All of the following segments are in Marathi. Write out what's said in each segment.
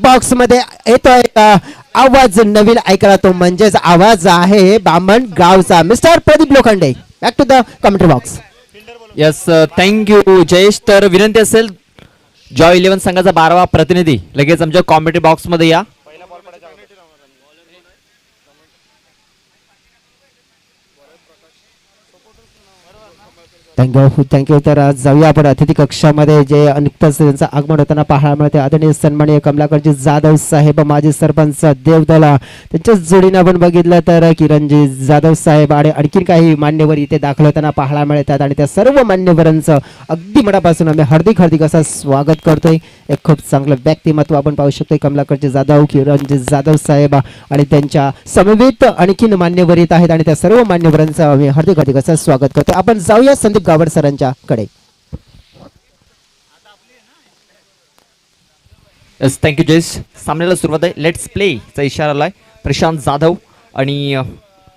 बॉक्स मध्ये येतोय आवाज नवीन ऐकायला, तो म्हणजेच आवाज आहे बामण गावचा mister Pradeep Lokhande. Back to the commentary box. Yes, thank you Jayesh. तर विनंती असेल जॉय 11 संघाचा 12वा प्रतिनिधी लगेच आमच्या कॉमेंट्री बॉक्स मध्ये या. थँक्यू. तर जाऊया आपण अतिथी कक्षामध्ये जे नुकतंच त्यांचं आगमन होताना पाहायला मिळते. आदरणीय सन्माननीय कमलाकरजी जाधव साहेब, माजी सरपंच देवदला, त्यांच्याच जोडीनं आपण बघितलं तर किरणजी जाधव साहेब आणि आणखीन काही मान्यवर इथे दाखल होताना पाहायला मिळतात. आणि त्या सर्व मान्यवरांचं अगदी मनापासून आम्ही हार्दिक असं स्वागत करतोय. एक खूप चांगलं व्यक्तिमत्व आपण पाहू शकतोय. कमलाकरजी जाधव, किरणजी जाधव साहेब आणि त्यांच्या समवेत आणखीन मान्यवर येत आहेत आणि त्या सर्व मान्यवरांचं आम्ही हार्दिक असं स्वागत करतोय. आपण जाऊया संदीप गावड सरांच्या कडे. Yes, thank you Jayesh. सामन्याला सुरुवात आहे. लेट्स प्ले चा इशारा आलाय. प्रशांत जाधव आणि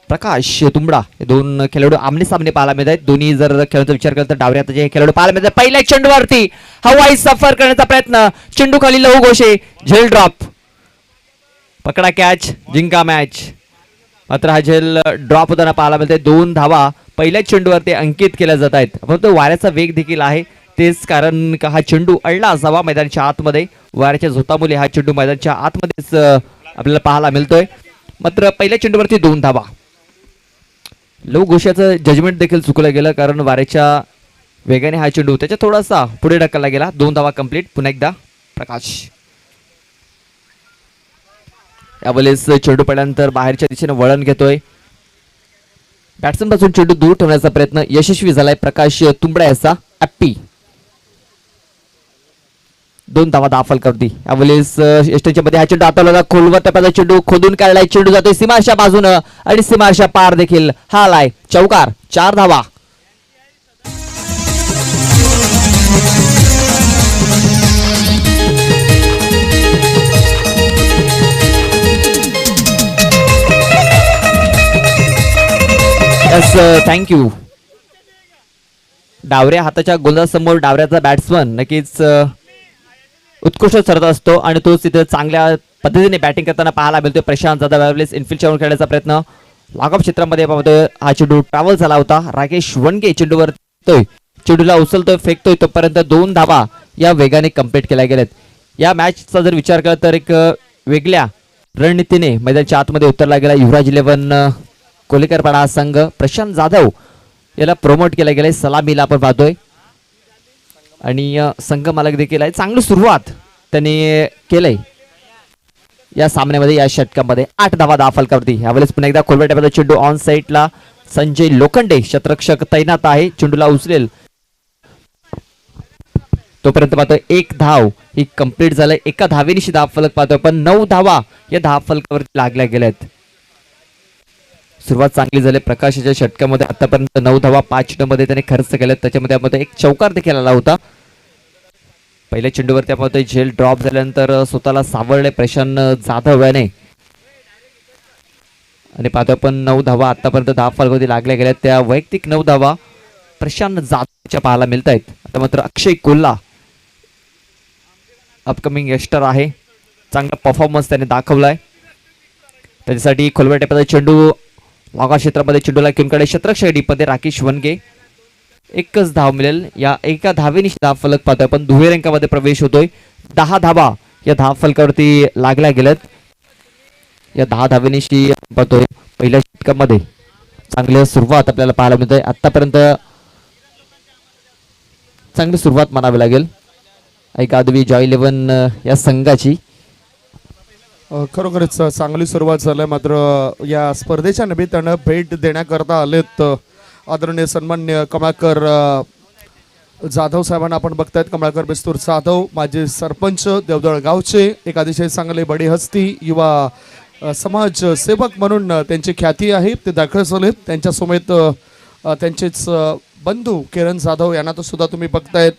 प्रकाश तुंबडा हे दोन खेळाडू आमने सामने पाहायला मिळत आहेत. दोन्ही जर खेळाचा विचार केला तर डावऱ्यात जे खेळाडू पाहायला मिळतात. पहिल्या चेंडूवरती हवाई सफर करण्याचा प्रयत्न, चेंडू खाली लहू घोषे, झेल ड्रॉप, पकडा कॅच, जिंका मॅच. मात्र हा झेल ड्रॉप होताना पाहायला मिळते. 2 धावा पहिल्या चेंडूवरती अंकित केल्या जात आहेत. परंतु वाऱ्याचा वेग देखील आहे, तेच कारण का हा चेंडू अडला असावा मैदानाच्या आतमध्ये. वाऱ्याच्या झोतामुळे हा चेंडू मैदानाच्या आतमध्येच आपल्याला पाहायला मिळतोय. मात्र पहिल्या चेंडूवरती 2 धावा. लव घोषाचं जजमेंट देखील चुकलं गेलं, कारण वाऱ्याच्या वेगाने हा चेंडू त्याच्या थोडासा पुढे ढकलला गेला. 2 धावा कंप्लीट. पुन्हा एकदा प्रकाश. यावेळेस चेंडू पडल्यानंतर बाहेरच्या दिशेने वळण घेतोय. बॅट्समन पासून चेंडू दूर ठेवण्याचा प्रयत्न यशस्वी झालाय प्रकाश तुंबडा याचा. ॲप्पी 2 धावा दाखल करते. यावेळेस एस्टेच्या मध्ये हा चेंडू हाताळला. खोलवर टप्प्याचा चेंडू खोदून काढलाय. चेंडू जातोय सीमाशा बाजूनं आणि सीमाशा पार देखील हा आलाय. चौकार. 4 धावा. Yes, thank you. डावऱ्या हाताच्या गोलंदाजासमोर डावऱ्याचा बॅट्समन नक्कीच उत्कृष्ट ठरत असतो आणि तोच तिथे चांगल्या पद्धतीने बॅटिंग करताना पाहायला मिळतोय. प्रशांत जाधव यावेळेस इनफिल्डच्या खेळण्याचा प्रयत्न, लॉकअप क्षेत्रामध्ये पाहतोय. हा चेंडू ट्रॅव्हल झाला होता. राकेश वनगे चेंडूवर चेंडूला उचलतोय, फेकतोय, तोपर्यंत 2 धावा या वेगाने कंप्लीट केल्या गेल्यात. या मॅचचा जर विचार केला तर एक वेगळ्या रणनीतीने मैदानाच्या आतमध्ये उतरला गेला. युवराज 11 कोलेकरपाडा हा संघ. प्रशांत जाधव याला प्रमोट केलं गेलंय. सलामीला आपण पाहतोय आणि संघ मालक देखील आहे. चांगली सुरुवात त्यांनी केलंय या सामन्यामध्ये. या षटकामध्ये 8 धावा दाखल करते. यावेळेस पुन्हा एकदा खोलवर टप्प्याचा चेंडू ऑन साईडला. संजय लोखंडे क्षेत्ररक्षक तैनात आहे. चेंडूला उचलेल तोपर्यंत पाहतोय 1 धाव ही कंप्लीट झालंय. एका धावेनिशी धाव फलक पाहतोय, पण 9 धावा या धाव फलकावरती लागल्या गेल्यात. सुरुवात चांगली झाली प्रकाशाच्या षटकामध्ये. आतापर्यंत 9 धावा 5 चेंडूमध्ये त्याने खर्च केल्यात. त्याच्यामध्ये एक चौकार देखील आला होता. पहिल्या चेंडूवर त्यामध्ये झेल ड्रॉप झाल्यानंतर स्वतःला सावरले प्रशांत जाधव याने आणि पाहतोय पण 9 धावा आतापर्यंत धाव फलकावरती लागल्या गेल्यात. त्या वैयक्तिक 9 धावा प्रशांत जाधवच्या पाहायला मिळत आहेत. आता मात्र अक्षय कोल्हा अपकमिंग यस्टर आहे. चांगला परफॉर्मन्स त्याने दाखवलाय. त्याच्यासाठी खोलवर टप्प्याचा चेंडू वाघा क्षेत्रामध्ये चेंडूला किमकडे क्षेत्ररक्षक डीपमध्ये राकेश वनगे. 1च धाव मिळेल. या एका धावेनिशी धाव फलक पाहतोय पण दुहेरी अंकामध्ये प्रवेश होतोय. 10 धावा या धाव फलकावरती लागल्या गेल्यात. या 10 धावेनिशी पाहतोय पहिल्या षटकामध्ये चांगली सुरुवात आपल्याला पाहायला मिळते. आतापर्यंत चांगली सुरुवात म्हणावी लागेल ऐकादवी जॉय 11 या संघाची. खरोखरच चांगली सुरुवात झाली. मात्र या स्पर्धेच्या निमित्तानं भेट देण्याकरता आलेत आदरणीय सन्मान्य कमलाकर जाधव साहेबांना आपण बघतायत. कमलाकर बेस्तूर जाधव माजी सरपंच देवदळ गावचे, एक अतिशय चांगले बडी हस्ती, युवा समाज सेवक म्हणून त्यांची ख्याती आहे. ते दाखल झालेत. त्यांच्या समेत त्यांचेच बंधू किरण जाधव यांना तर सुद्धा तुम्ही बघतायत.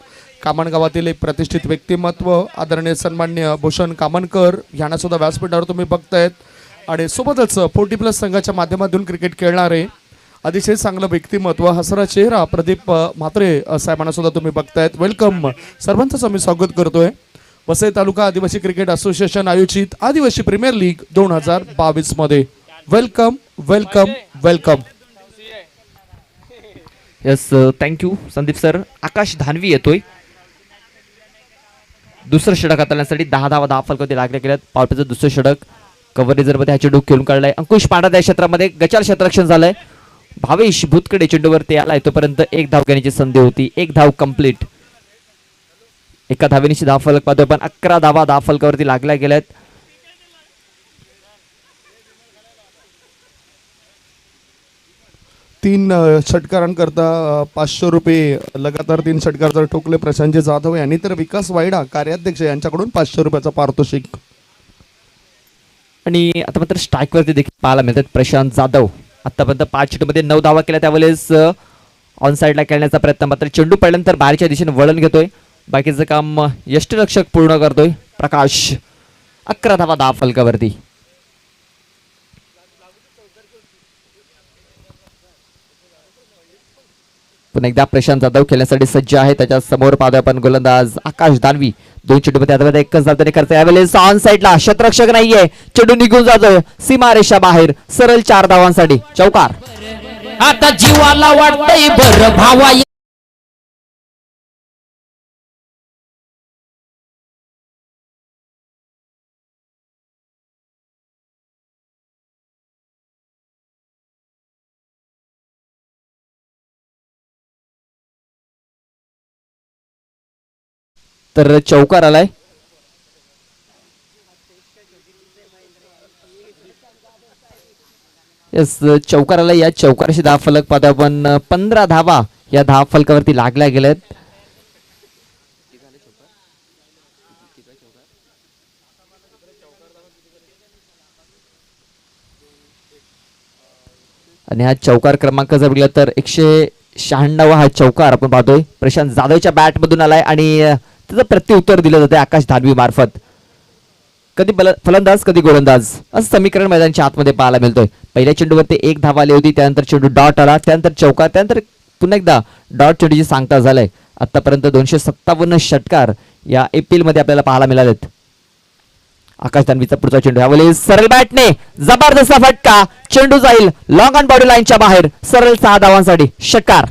कामण गावातील एक प्रतिष्ठित व्यक्तिमत्व आदरणीय सन्मान्य भूषण कामणकर यांना सुद्धा व्यासपीठावर तुम्ही बघतायत. आणि सोबतच 40+ संघाच्या माध्यमातून क्रिकेट खेळणारे अतिशय चांगलं व्यक्तिमत्व, हसरा चेहरा प्रदीप म्हात्रे साहेबांना सुद्धा तुम्ही बघतायत. वेलकम. सर्वांचंच आम्ही स्वागत करतोय. वसई तालुका आदिवासी क्रिकेट असोसिएशन आयोजित आदिवासी प्रीमियर लीग 2022 मध्ये welcome welcome welcome. Yes, thank you Sandeep sir. Akash Dhanvi येतोय. दुसरं षटक हाताळण्यासाठी 10 धावा 10 फलकावरती लागल्या गेल्यात. पावरप्लेचं दुसरं षटक कव्हर रिझर्व्हमध्ये हा चेंडू खेळून काढलाय. अंकुश पांडा त्या क्षेत्रामध्ये गचाल क्षेत्ररक्षण झालंय. भावेश भूतकडे चेंडूवरती आलाय. तोपर्यंत एक धाव घेण्याची संधी होती. एक धाव कंप्लीट. एका धावेनिशी 10 फलक पाहतोय, पण 11 धावा 10 फलकावरती लागल्या गेल्यात. तीन षटकारांकरता 500 रुपये लगातार 3 षटकार जर ठोकले प्रशांतजी जाधव यांनी, तर विकास वायडा कार्याध्यक्ष यांच्याकडून 500 रुपयाचा पारितोषिक. आणि आता मात्र स्ट्राईकवरती देखील पाहायला मिळतात प्रशांत जाधव. आतापर्यंत 5 षटमध्ये 9 धावा केल्या. त्यावेळेस ऑन साईडला खेळण्याचा प्रयत्न, मात्र चेंडू पडल्यानंतर बाहेरच्या दिशेने वळण घेतोय. बाकीचं काम यष्टीरक्षक पूर्ण करतोय प्रकाश. 11 धावा 10 फलकावरती. पुन्हा एकदा प्रशांत जाधव खेळण्यासाठी सज्ज आहे. त्याच्या समोर पाहतोय आपण गोलंदाज आकाश दानवी. 2 चेंडूमध्ये आता एकच धाव त्याने करतोय. यावेळेस ऑन साईडला क्षेत्ररक्षक नाहीये. चेंडू निघून जातोय सीमारेषा बाहेर. सरळ 4 धावांसाठी चौकार. आता जीवाला वाटतंय बरं भावा. तर चौकार आलाय. येस, चौकार आलाय. या चौकाराशी 10 फलक पाहतो आपण. 15 धावा या 10 फलकावरती लागल्या गेल्यात. आणि हा चौकार क्रमांक जर बघितला तर 196 हा चौकार आपण पाहतोय. प्रशांत जाधवच्या बॅट मधून आलाय आणि त्याचं प्रत्युत्तर दिलं जाते आकाश धानवी मार्फत. कधी फलंदाज कधी गोलंदाज असं समीकरण मैदानाच्या आतमध्ये पाहायला मिळतोय. पहिल्या चेंडूवरती 1 धाव आली होती. त्यानंतर चेंडू डॉट आला. त्यानंतर चौकार. त्यानंतर पुन्हा एकदा डॉट चेंडूची सांगता झालाय. आतापर्यंत 257 षटकार या एप्रिल मध्ये आपल्याला पाहायला मिळालेत. आकाश दानवीचा पुढचा चेंडू यावेळी सरळ बॅटने जबरदस्त फटका. चेंडू जाईल लॉंग ऑन बॉडी लाईनच्या बाहेर. सरळ 6 धावांसाठी षटकार.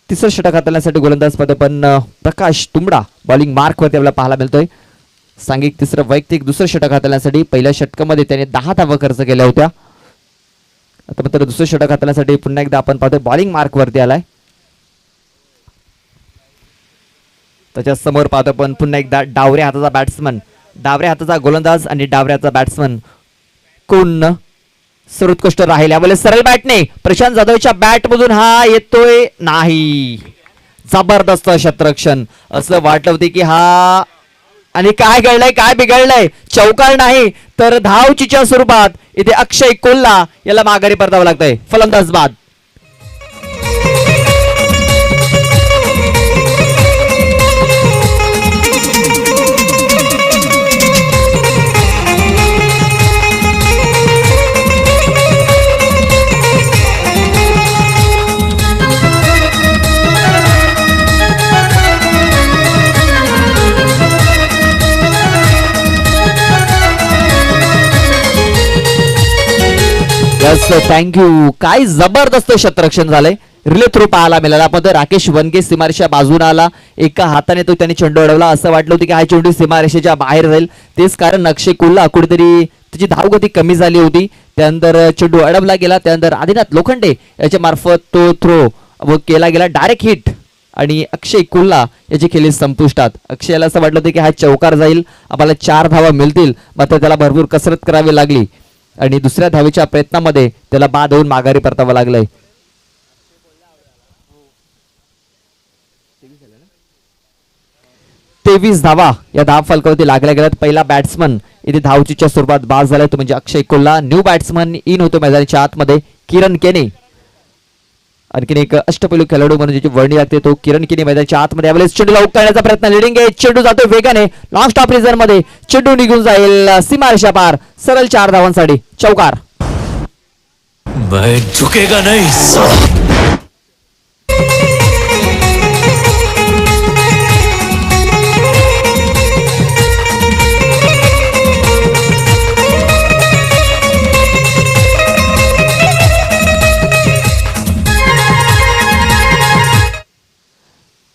तिसरं षटक हाताळण्यासाठी गोलंदाज पद पण प्रकाश तुंबडा बॉलिंग मार्क वरती आपल्याला पाहायला मिळतोय. सांघिक तिसरं वैयक्तिक दुसरं षटक हाताळण्यासाठी पहिल्या षटकामध्ये त्याने 10 धावा खर्च केल्या होत्या. आता मात्र दुसरं षटक हाताळण्यासाठी पुन्हा एकदा आपण पाहतोय बॉलिंग मार्क वरती आलाय. त्याच्या समोर पाहतो पण पुन्हा एकदा डावऱ्या हाताचा बॅट्समन, डावऱ्या हाताचा गोलंदाज आणि डावऱ्याचा बॅट्समन कोण सर्वोत्कृष्ट राहील. यावेळेस सरळ बॅटने प्रशांत जाधवच्या बॅट मधून हा येतोय नाही. जबरदस्त क्षेत्ररक्षण. असं वाटलं होते की हा आणि काय घडलंय काय बिघडलंय. चौकार नाही तर धावचीच्या स्वरूपात इथे अक्षय कोल्हा याला माघारी परतावं लागतंय. फलंदाज बाद. Yes thank you. काय जबरदस्त क्षेत्ररक्षण झालंय. रिले थ्रो पाहायला मिळाला. आपण राकेश वनगे सीमारेषा बाजूने आला. एका हाताने तो त्याने चेंडू अडवला. असं वाटलं होतं की हा चेंडू सीमारेषेच्या बाहेर जाईल. तेच कारण अक्षय कुल्ला कुठेतरी त्याची धावगती कमी झाली होती. त्यानंतर चेंडू अडवला गेला. त्यानंतर आदिनाथ लोखंडे याच्या मार्फत तो थ्रो केला गेला. डायरेक्ट हिट आणि अक्षय कुल्ला याची खेळी संपुष्टात. अक्षयला असं वाटलं होतं की हा चौकार जाईल, आम्हाला 4 धावा मिळतील. मात्र त्याला भरपूर कसरत करावी लागली आणि दुसऱ्या धावेच्या प्रयत्नामध्ये त्याला बाद होऊन माघारी परतावं लागलंय. 23 धावा या धाव फलकावरती लागल्या गेल्यात. पहिला बॅट्समन इथे धावचीच्या स्वरूपात बाद झालाय तो म्हणजे अक्षय कुल्ला. न्यू बॅट्समन इन होतो मैदानाच्या आतमध्ये किरण केने. आणखीन एक अष्टपैलू खेळाडू म्हणून ज्याची वर्णी लागते तो किरण केने मैदानाच्या आतमध्ये. यावेळेस चेंडूला आउट करण्याचा प्रयत्न. लिडिंग आहे. चेंडू जातो वेगाने लॉंग स्टॉप रिझन मध्ये. चेंडू निघून जाईल सीमारेषा पार. सरळ 4 धावांसाठी चौकार. मैं झुकेगा नहीं साला.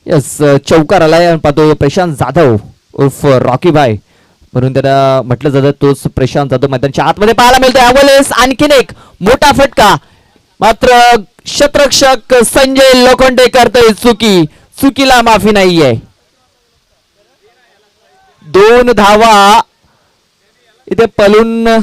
यस चौकार आलाय. पाहतो प्रशांत जाधव उर्फ रॉकी बाय म्हणून त्याला म्हटलं जातं. तोच प्रशांत जाधव मैदानाच्या आतमध्ये पाहायला मिळतोय. यावेळेस आणखीन एक मोठा फटका. मात्र क्षेत्ररक्षक संजय लोखंडे करतोय चुकी. चुकीला माफी नाहीये. 2 धावा इथे पलून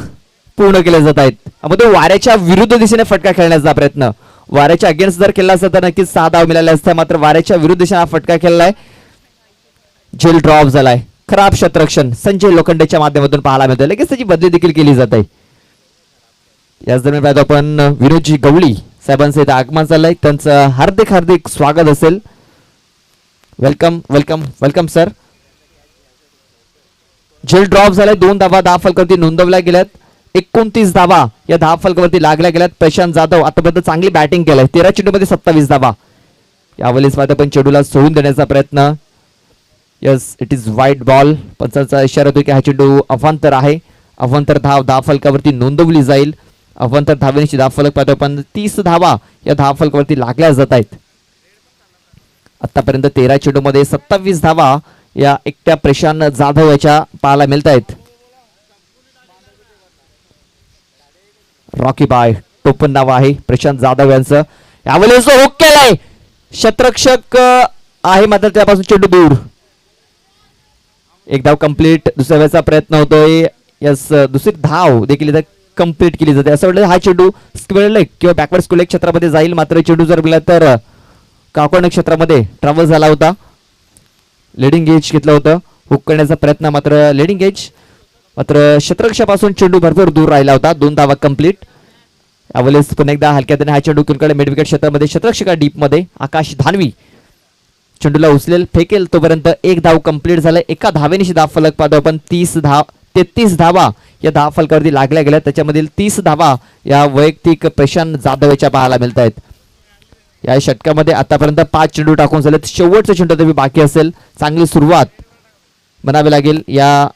पूर्ण केल्या जात आहेत. तो वाऱ्याच्या विरुद्ध दिशेने फटका खेळण्याचा प्रयत्न. वाऱ्याच्या अगेन्स्ट जर केला असता तर नक्कीच 6 धाव मिळाल्या असत्या. मात्र वाऱ्याच्या विरुद्ध दिशेने हा फटका खेळलाय. झेल ड्रॉप झालाय. खराब क्षेत्ररक्षण संजय लोखंडेच्या माध्यमातून पाहायला मिळतोय. लगेच त्याची बदली देखील केली जात आहे. याच दरम्यान पाहतो आपण विनोदजी गवळी साहेबांचं इथे आगमन चाललंय. त्यांचं हार्दिक हार्दिक स्वागत असेल. Welcome welcome welcome sir. झेल ड्रॉप झालाय. 2 धावा धाव फलकावरती नोंदवल्या गेल्यात. 29 धावा या धाव फलकावरती लागल्या गेल्यात. प्रशांत जाधव आतापर्यंत चांगली बॅटिंग केलंय. 13 चेंडूमध्ये 27 धावा. यावेळेस पाहतो पण चेंडूला सोडून देण्याचा प्रयत्न. यस इट इज वाईट बॉल. पंचांचा इशारा होतो की हा चेंडू अवांतर आहे. अवांतर धाव फलकावरती नोंदवली जाईल. अवांतर धावेची धाव फलक पाहतो आपण 30 धावा या धाव फलकावरती लागल्या जात आहेत. आतापर्यंत 13 चेंडूमध्ये 27 धावा या एकट्या प्रशांत जाधव याच्या पाहायला मिळत आहेत. रॉकी बाय टोपण नाव आहे प्रशांत जाधव यांचं. यावेळेस हुक केलाय. क्षेत्ररक्षक आहे मात्र त्यापासून चेंडू दूर. एक धाव कंप्लीट. दुसऱ्या वेळेचा प्रयत्न होतोय. यस दुसरी धाव देखील इथं कंप्लीट केली जाते. असं वाटलं हा चेंडू स्क्वेअर लेग किंवा बॅकवर्ड स्क्वेअर लेग क्षेत्रामध्ये जाईल. मात्र चेंडू जर गेला तर काकोण क्षेत्रामध्ये ट्रॅव्हल झाला होता. लिडिंग एज घेतलं होतं. हुक करण्याचा प्रयत्न मात्र लिडिंग एज मात्र क्षेत्ररक्षकापासून चेंडू भरपूर दूर राहिला होता. 2 धावा कंप्लीट. यावेळेस पुन्हा एकदा हलक्याने हा चेंडू कुणकडे मिड विकेट क्षेत्रामध्ये क्षेत्ररक्षका डीप मध्ये आकाश धानवी चेंडूला उचलेल फेकेल तोपर्यंत 1 धाव कंप्लीट झालं. एका धावेनिशी धाव फलक पाहतो आपण 33 धावा या धाव फलकावरती लागल्या गेल्या. त्याच्यामधील 30 धावा या वैयक्तिक प्रशांत जाधव याच्या पाहायला मिळत आहेत. या षटकामध्ये आतापर्यंत 5 चेंडू टाकून झाले. शेवटचा चेंडू तरी बाकी असेल. चांगली सुरुवात म्हणावी लागेल. या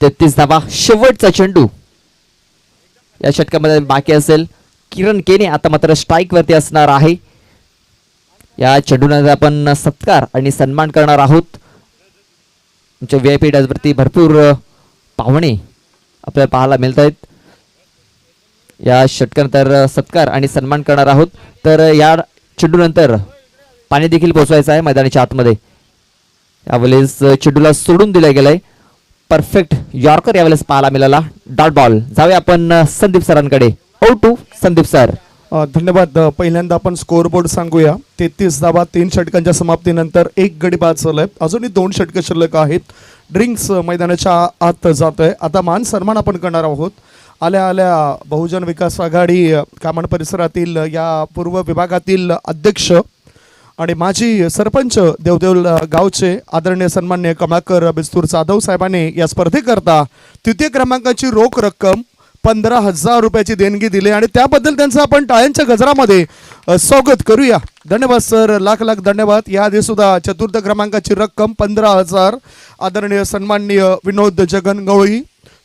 33 धावा शेवटचा चेंडू या षटकामध्ये बाकी असेल. किरण केने आता मात्र स्ट्राईक वरती असणार आहे. या चेंडूनंतर आपण सत्कार आणि सन्मान करणार आहोत. आमच्या VIP डॅशवरती भरपूर पाहुणे आपल्याला पाहायला मिळत आहेत. या षटकानंतर सत्कार आणि सन्मान करणार आहोत. तर या चेंडूनंतर पाणी देखील पोहोचवायचं आहे मैदानाच्या आतमध्ये. यावेळेस चेंडूला सोडून दिलं गेलंय. परफेक्ट यॉर्कर यावेळेस पाहायला मिळाला. Dot ball. जाऊया आपण संदीप सरांकडे. 0-2 संदीप सर. धन्यवाद. पहिल्यांदा आपण स्कोर बोर्ड सांगूया. 33 धावा 3 षटकांच्या समाप्तीनंतर 1 गडी बाद झालाय. अजूनही 2 षटकं शिल्लक आहेत. ड्रिंक्स मैदानाच्या आत जात आहे. आता मान सन्मान आपण करणार आहोत. आल्या आल्या बहुजन विकास आघाडी कामण परिसरातील या पूर्व विभागातील अध्यक्ष आणि माजी सरपंच देवदेव गावचे आदरणीय सन्मान्य कमलाकर बिस्तूर जाधव साहेबांनी या स्पर्धेकरता तृतीय क्रमांकाची रोख रक्कम 15,000 रुपयाची देणगी दिली आणि त्याबद्दल त्यांचं आपण टाळ्यांच्या गजरामध्ये स्वागत करूया. धन्यवाद सर. लाख लाख धन्यवाद. याआधी सुद्धा चतुर्थ क्रमांकाची रक्कम 15,000 आदरणीय सन्माननीय विनोद जगन गवळी.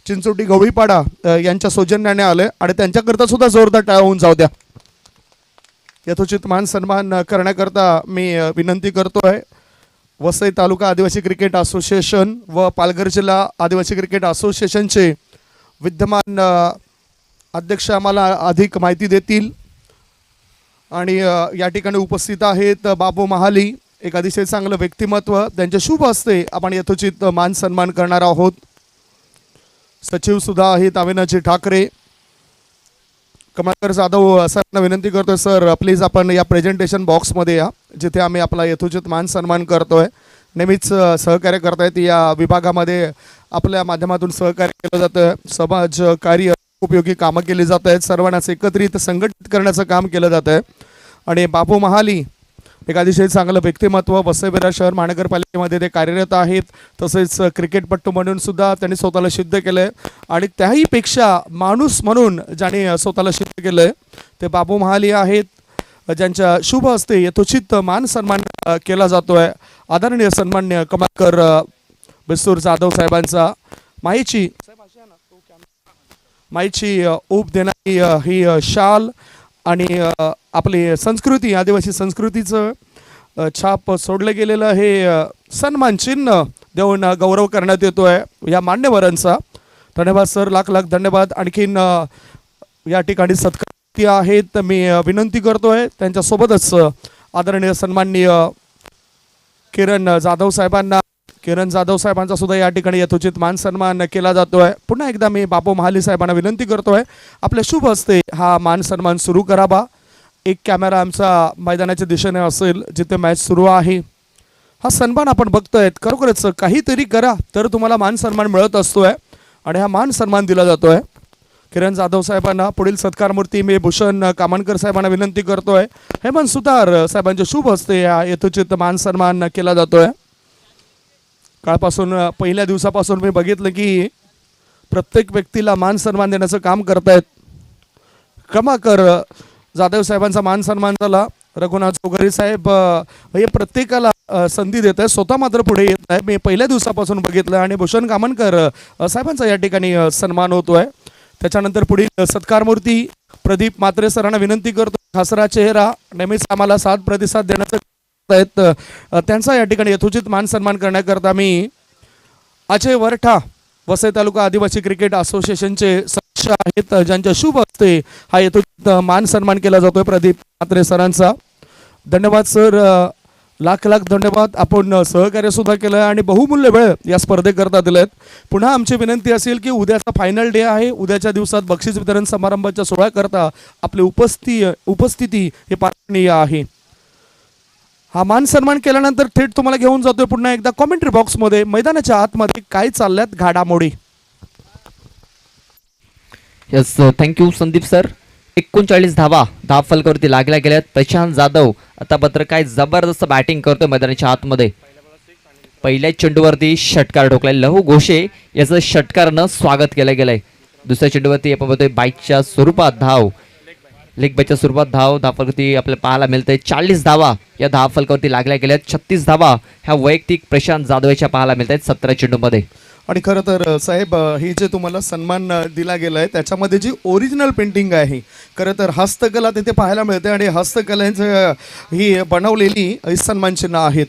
चिंचोटी गवळीपाडा यांच्या सौजन्याने आले आणि त्यांच्याकरता सुद्धा जोरदार टाळ्या होऊन जाऊ द्या. यथोचित मान सन्मान करण्याकरता मी विनंती करतोय वसई तालुका आदिवासी क्रिकेट असोसिएशन व पालघर जिल्हा आदिवासी क्रिकेट असोसिएशनचे विद्यमान अध्यक्ष आम्हाला अधिक माहिती देतील. आणि या ठिकाणी उपस्थित आहेत बाबू महाली, एक अतिशय चांगलं व्यक्तिमत्व, त्यांच्या शुभ हस्ते आपण यथोचित मान सन्मान करणार आहोत. सचिव सुद्धा आहेत अविनाजी ठाकरे. कमलाकर जाधव सरांना विनंती करतोय सर प्लीज आपण या प्रेझेंटेशन बॉक्समध्ये या जिथे आम्ही आपला यथोचित मान सन्मान करतोय. नेहमीच सहकार्य करतायत या विभागामध्ये, आपल्या माध्यमातून सहकार्य केलं जातं, समाज कार्य उपयोगी कामं केली जात आहेत, सर्वांनाच एकत्रित संघटित करण्याचं काम केलं जातं आहे. आणि बाबू महाली एक अतिशय चांगलं व्यक्तिमत्व, वसई विरार शहर महानगरपालिकेमध्ये ते कार्यरत आहेत. तसेच क्रिकेटपट्टू म्हणून सुद्धा त्यांनी स्वतःला सिद्ध केलं आहे. आणि त्याहीपेक्षा माणूस म्हणून ज्याने स्वतःला सिद्ध केलं आहे ते बाबू महाली आहेत, ज्यांच्या शुभ हस्ते यथोचित मान सन्मान केला जातो आहे. आदरणीय सन्मान्य कमलाकर बिस्तूर जाधव साहेबांचा माईची ऊब देणारी ही शाल आणि आपली संस्कृती, आदिवासी संस्कृतीचं छाप सोडलं गेलेलं हे सन्मान चिन्ह देऊन गौरव करण्यात येतो आहे या मान्यवरांचा. धन्यवाद सर, लाख लाख धन्यवाद. आणखीन या ठिकाणी सत्कार आहेत, मी विनंती करतोय त्यांच्यासोबतच आदरणीय सन्माननीय किरण जाधव साहेबांचा सुद्धा या ठिकाणी यथोचित मान सन्मान केला जातोय. पुन्हा एकदा मी बाबू महाली साहेबांना विनंती करतोय आपल्या शुभ हस्ते हा मान सन्मान सुरू करावा. एक कॅमेरा आमचा मैदानाच्या दिशेने असेल जिथे मॅच सुरू आहे. हा सन्मान आपण बघतोय, खरोखरच काहीतरी करा तर तुम्हाला मान सन्मान मिळत असतोय आणि हा मान सन्मान दिला जातोय. किरण जाधव साहेबांना पुढील सत्कारमूर्ती मी भूषण कामनकर साहेबांना विनंती करतोय हेमंत सुतार साहेबांच्या शुभ हस्ते हा यथोचित मान सन्मान केला जातोय. काळपासून पहिल्या दिवसापासून मी बघितलं की प्रत्येक व्यक्तीला मान सन्मान देण्याचं काम करतायत. कमलाकर जाधव साहेबांचा मान सन्मान झाला. रघुनाथ चौघरी साहेब हे प्रत्येकाला संधी देत आहे, स्वतः मात्र पुढे येत आहे. मी पहिल्या दिवसापासून बघितलं आणि भूषण कामनकर साहेबांचा या ठिकाणी सन्मान होतोय. त्याच्यानंतर पुढील सत्कारमूर्ती प्रदीप म्हात्रे सरांना विनंती करतो, हसरा चेहरा, नेहमीच आम्हाला साथ प्रतिसाद देण्याचं आहेत, त्यांचा या ठिकाणी यथोचित मान सन्मान करण्याकरता मी अजय वरठा वसई तालुका आदिवासी क्रिकेट असोसिएशनचे सदस्य आहेत, ज्यांच्या शुभ हस्ते हा यथोचित मान सन्मान केला जातोय प्रदीप म्हात्रे सरांचा. धन्यवाद सर, लाख लाख धन्यवाद. आपण सहकार्य सुद्धा केलं आणि बहुमूल्य वेळ या स्पर्धेकरता दिलेत. पुन्हा आमची विनंती असेल की उद्याचा फायनल डे आहे, उद्याच्या दिवसात बक्षीस वितरण समारंभाच्या सोहळ्याकरता आपली उपस्थिती हे पाहणीय आहे. हा मान सन्मान केल्यानंतर थेट तुम्हाला घेऊन जातोय पुन्हा एकदा कॉमेंट्री बॉक्समध्ये, मैदानाच्या आतमध्ये काय चालल्यात घडामोडी. Yes, thank you Sandeep sir. 39 धावा फलकावरती लागल्या गेल्यात. प्रशांत जाधव आता मात्र काय जबरदस्त बॅटिंग करतोय मैदानाच्या आतमध्ये. पहिल्या चेंडूवरती षटकार ठोकलाय, लहू घोषे याचं षटकारनं स्वागत केलं गेलंय. दुसऱ्या चेंडूवरती आपण बघतोय बाईकच्या स्वरूपात धाव, लेग बायच्या स्वरूपात धाव फलकावरती आपल्याला पाहायला मिळतंय. 40 धावा या धाव फलकावरती लागल्या गेल्यात. 36 धावा ह्या वैयक्तिक प्रशांत जाधवच्या पाहायला मिळत आहेत 17 चेंडूमध्ये. आणि खरं तर साहेब ही जे तुम्हाला सन्मान दिला गेला आहे त्याच्यामध्ये जी ओरिजिनल पेंटिंग आहे, खरं तर हस्तकला तिथे पाहायला मिळते आणि हस्तकलेचं ही बनवलेली सन्मान चिन्ह आहेत.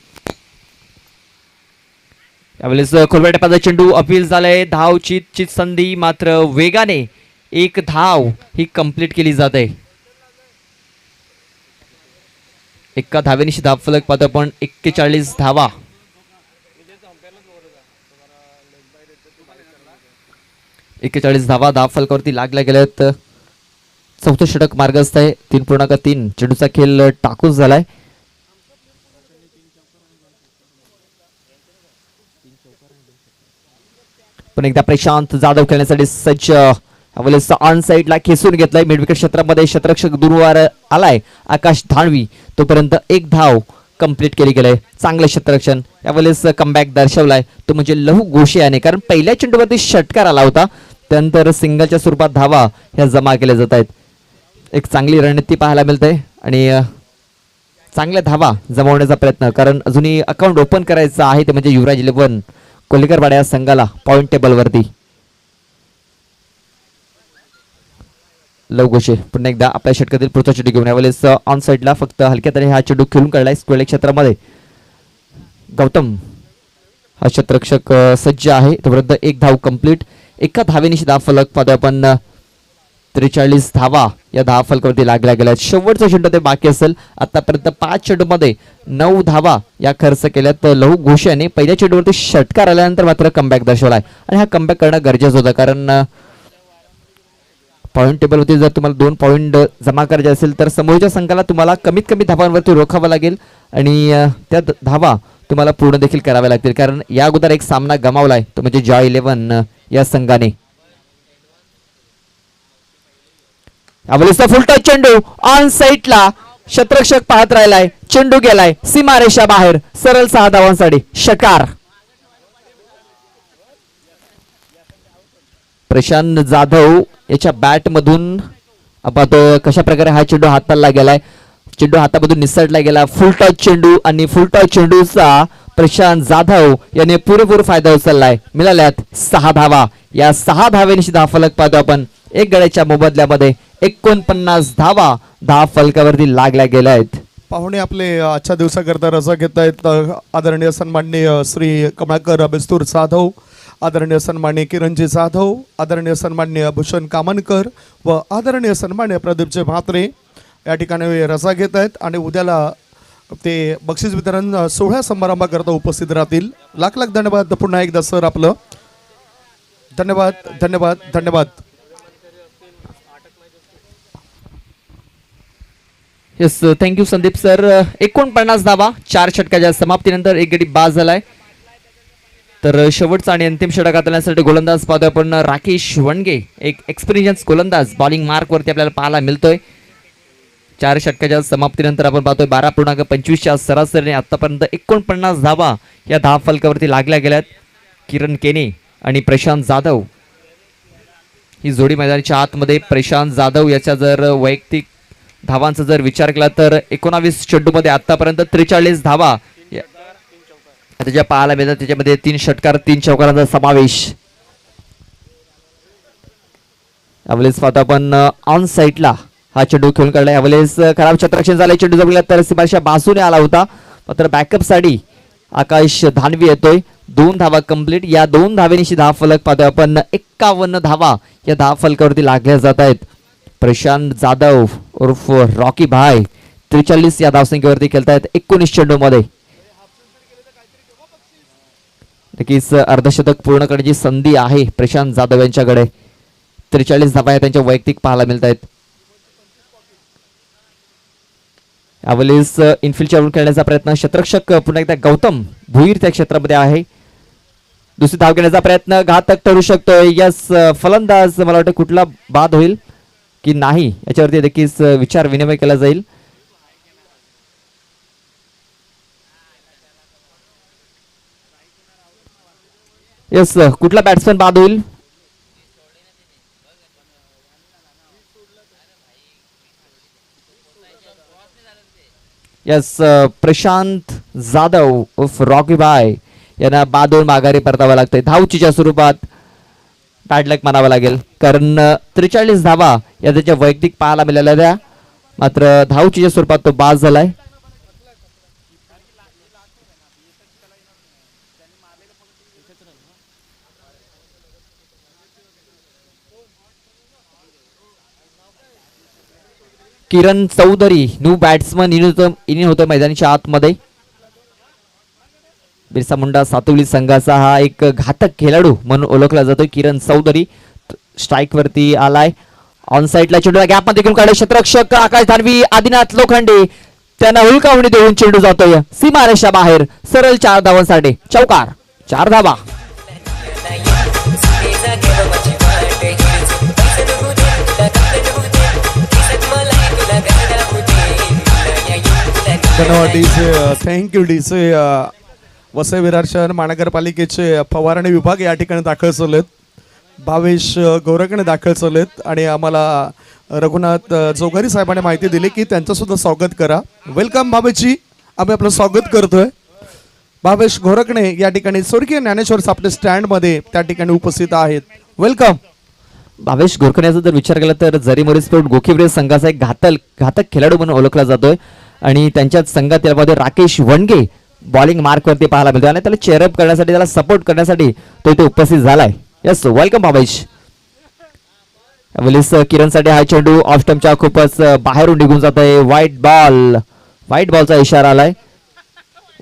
यावेळेस खोलवर टप्प्याचा चेंडू अपील झालाय. धावची संधी मात्र वेगाने एक धाव ही कंप्लीट केली जाते. एका धावेनिशी धाव फलक पाहतो आपण. 41 धावा. धाव फलकावरती लागल्या गेल्यात. चौथं षटक मार्गस्थ आहे. 3.3 चेंडूचा खेळ टाकूस झालाय. पण एकदा प्रशांत जाधव खेळण्यासाठी सज्ज. ऑन साइडला खेचून घेतलाय. मिड विकेट क्षेत्रामध्ये क्षेत्ररक्षक दूरवर आलाय आकाश धाणवी. तोपर्यंत एक धाव कंप्लीट केली गेलंय. चांगलं क्षेत्ररक्षण यावेळेस कमबॅक दर्शवलाय तो म्हणजे लहू घोषे याने, कारण पहिल्या चेंडूवरती षटकार आला होता, त्यानंतर सिंगलच्या स्वरूपात धावा ह्या जमा केल्या जात आहेत. एक चांगली रणनीती पाहायला मिळते आणि चांगल्या धावा जमवण्याचा प्रयत्न, कारण अजूनही अकाउंट ओपन करायचं आहे ते म्हणजे युवराज 11 कोल्हेकरवाडा या संघाला पॉईंट टेबलवरती. लव घोषे पुन्हा एकदा आपल्या षटकातील पुढचा चेंडू घेऊन यावेळेस ऑन साईडला फक्त हलक्या तरी हा चेंडू खेळून काढलाय स्क्वेअर क्षेत्रामध्ये. गौतम हा क्षेत्ररक्षक सज्ज आहे. तोपर्यंत एक धाव कंप्लीट. एका धावेनिशी धाव फलक पाहतोय आपण 43 धावा या धाव फलकावरती लागल्या गेल्या. शेवटचा चेंडू ते बाकी असेल. आतापर्यंत 5 चेंडूमध्ये 9 धावा या खर्च केल्यात. तर लहू घोष याने पहिल्या चेंडूवरती षटकार आल्यानंतर मात्र कमबॅक दर्शवलाय आणि हा कमबॅक करणं गरजेचं होतं कारण पॉईंट टेबलवरती जर तुम्हाला 2 पॉईंट जमा करायचे असेल तर समोरच्या संघाला तुम्हाला कमीत कमी धावांवरती रोखावं लागेल आणि त्या धावा तुम्हाला पूर्ण देखील कराव्या लागतील कारण या अगोदर एक सामना गमावलाय तो म्हणजे जॉय 11 या संघाने. फुल टच चेंडू ऑन साईडला क्षेत्ररक्षक पाहत राहिलाय. चेंडू गेलाय सीमारेषा बाहेर. सरळ 6 धावांसाठी षटकार. प्रशांत जाधव याच्या बॅट मधून आपण कशा प्रकारे हा चेंडू हाताला गेलाय. चेंडू हातामधून निसटला गेला. फुल टच चेंडू आणि फुल टच चेंडूचा प्रशांत जाधव याने पुरेपूर फायदा उचललाय. मिळाल्यात 6 धावा. या 6 धावेनिशी धाव फलक पाहतो आपण. एक गड्याच्या मोबदल्यामध्ये 49 धावा धाव फलकावरती लागल्या गेल्या आहेत. पाहुणे आपले आजच्या दिवसाकरता रजा घेत आहेत. आदरणीय सन्माननीय श्री कमळाकर बिस्तूर जाधव, आदरणीय सन्माननीय किरणजी जाधव, आदरणीय सन्माननीय भूषण कामनकर व आदरणीय सन्माननीय प्रदीपजी म्हात्रे या ठिकाणी रजा घेत आहेत आणि उद्याला ते बक्षीस वितरण सोहळ्या समारंभाकरता उपस्थित राहतील. लाख लाख धन्यवाद पुन्हा एकदा सर आपलं. धन्यवाद धन्यवाद धन्यवाद. Yes thank you Sandeep sir. 49 धावा 4 षटकाच्या समाप्तीनंतर एक गडी बाद झालाय. तर शेवटचा आणि अंतिम षटक हाताळण्यासाठी गोलंदाज पाहतोय आपण राकेश वणगे. एक एक्सपिरियन्स गोलंदाज बॉलिंग मार्क वरती आपल्याला पाहायला मिळतोय. 4 षटकाच्या समाप्तीनंतर आपण पाहतोय 12.25च्या सरासरीने आतापर्यंत 49 धावा या धाव फलकावरती लागल्या गेल्यात. किरण केने आणि प्रशांत जाधव ही जोडी मैदानाच्या आतमध्ये. प्रशांत जाधव याच्या जर वैयक्तिक धावांचा जर विचार केला तर 19 चेंडूमध्ये आतापर्यंत 43 धावा त्याच्या पाहायला मिळतात. त्याच्यामध्ये 3 षटकार 3 चौकारांचा समावेश. यावेळेस पाहतो आपण ऑन साईडला हा चेंडू खेळून काढला. यावेळेस खराब क्षेत्ररक्षण झालंय. चेंडू जमला तर सीमारेषा बाजूने आला होता मात्र बॅकअप साठी आकाश धानवी येतोय. 2 धावा कंप्लीट. या 2 धावेनिशी धाव फलक पाहतोय आपण. 51 धावा या धाव फलकावरती लागल्या जात आहेत. प्रशांत जाधव उर्फ रॉकी भाई 43 या धावसंख्येवरती खेळतायत 19 चेंडूमध्ये. नक्कीच अर्धशतक पूर्ण करण्याची संधी आहे प्रशांत जाधव यांच्याकडे. 43 धावा त्यांच्या वैयक्तिक पाहायला मिळत आहेत. यावेळेस इनफिल्डच्या खेळण्याचा प्रयत्न. क्षेत्ररक्षक पुन्हा एकदा गौतम भुईर त्या क्षेत्रामध्ये आहे. दुसरी धाव घेण्याचा प्रयत्न घातक ठरू शकतोय. यस फलंदाज मला वाटतं कुठला बाद होईल की नाही याच्यावरती नक्कीच विचार विनिमय केला जाईल. यस कुठला बॅट्समॅन बाद होईल. यस प्रशांत जाधव उर्फ रॉकी भाई यांना बाद होऊन माघारी परतावं लागतंय. धावचीच्या स्वरूपात बॅड लक म्हणावं लागेल कारण 43 धावा या त्याच्या वैयक्तिक पाहायला मिळाल्या त्या मात्र धावचीच्या स्वरूपात तो बाद झालाय. Kiran Chaudhary new batsman in होतं मैदानाच्या आतमध्ये. बिरसा मुंडा सातवली संघाचा हा एक घातक खेळाडू म्हणून ओळखला जातो. किरण चौधरी स्ट्राईक वरती आलाय. ऑन साईडला चेंडूला गॅप मध्ये घेऊन काढले क्षेत्ररक्षक आकाश धानवी आदिनाथ लोखंडे त्यांना हुलकावणी देऊन चेंडू जातोय सीमारेषा बाहेर. सरळ 4 धावांसाठी चौकार. 4 धावा. धन्यवाद डीसे. थँक्यू डीसे. वसई विरार शहर महानगरपालिकेचे फवारणी विभाग या ठिकाणी दाखल झालेत. भावेश गोरखणे दाखल झालेत आणि आम्हाला रघुनाथ जोगारी साहेबांनी माहिती दिली की त्यांचं सुद्धा स्वागत करा. वेलकम भावेशजी. आम्ही आपलं स्वागत करतोय. भावेश गोरखणे या ठिकाणी स्वर्गीय ज्ञानेश्वर सापटे स्टँड मध्ये त्या ठिकाणी उपस्थित आहेत. वेलकम. भावेश गोरखण्याचा जर विचार केला तर जरी मोरी स्पोर्ट गोखिवरे संघाचा एक घातक खेळाडू म्हणून ओळखला जातोय आणि त्यांच्याच संघात यामध्ये राकेश वणगे बॉलिंग मार्कवरती पाहायला मिळतो आणि त्याला चेअरअप करण्यासाठी त्याला सपोर्ट करण्यासाठी तो इथे उपस्थित झालाय. Yes welcome Bhavesh. यावेळेस किरणसाठी हा चेंडू ऑफ स्टंपच्या खूपच बाहेरून निघून जात आहे. व्हाईट बॉलचा इशारा आलाय.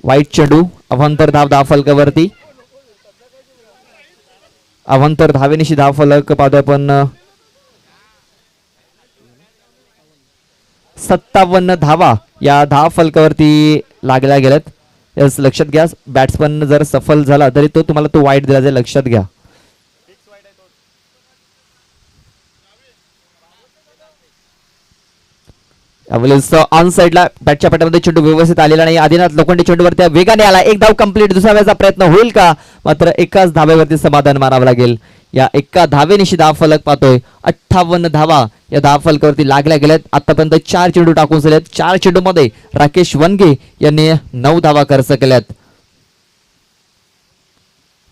व्हाईट चेंडू अवांतर धाव फलकावरती. अवांतर धावेनिशी धाव फलक पाहतोय आपण 57 धावा या धाव फलकावरती लागल्या गेल्यात. यस लक्षात घ्या बॅट्समन जर सफल झाला तरी तो तुम्हाला तो वाईट दिला जाईल लक्षात घ्या. यावेळेस ऑन साइडला बॅटच्या पट्ट्यामध्ये चेंडू व्यवस्थित आलेला नाही. आदिनाथ लोखंडे चेंडूवरती वेगाने आला. एक धाव कंप्लीट. दुसऱ्या वेळेचा प्रयत्न होईल का? मात्र एकाच धावेवरती समाधान मानावं लागेल. या एका धावेनिशी धाव फलक पाहतोय 58 धावा या धाव फलकावरती लागल्या गेल्यात. आतापर्यंत 4 चेंडू टाकून झालेत. 4 चेंडूमध्ये राकेश वनगे यांनी 9 धावा खर्च केल्यात.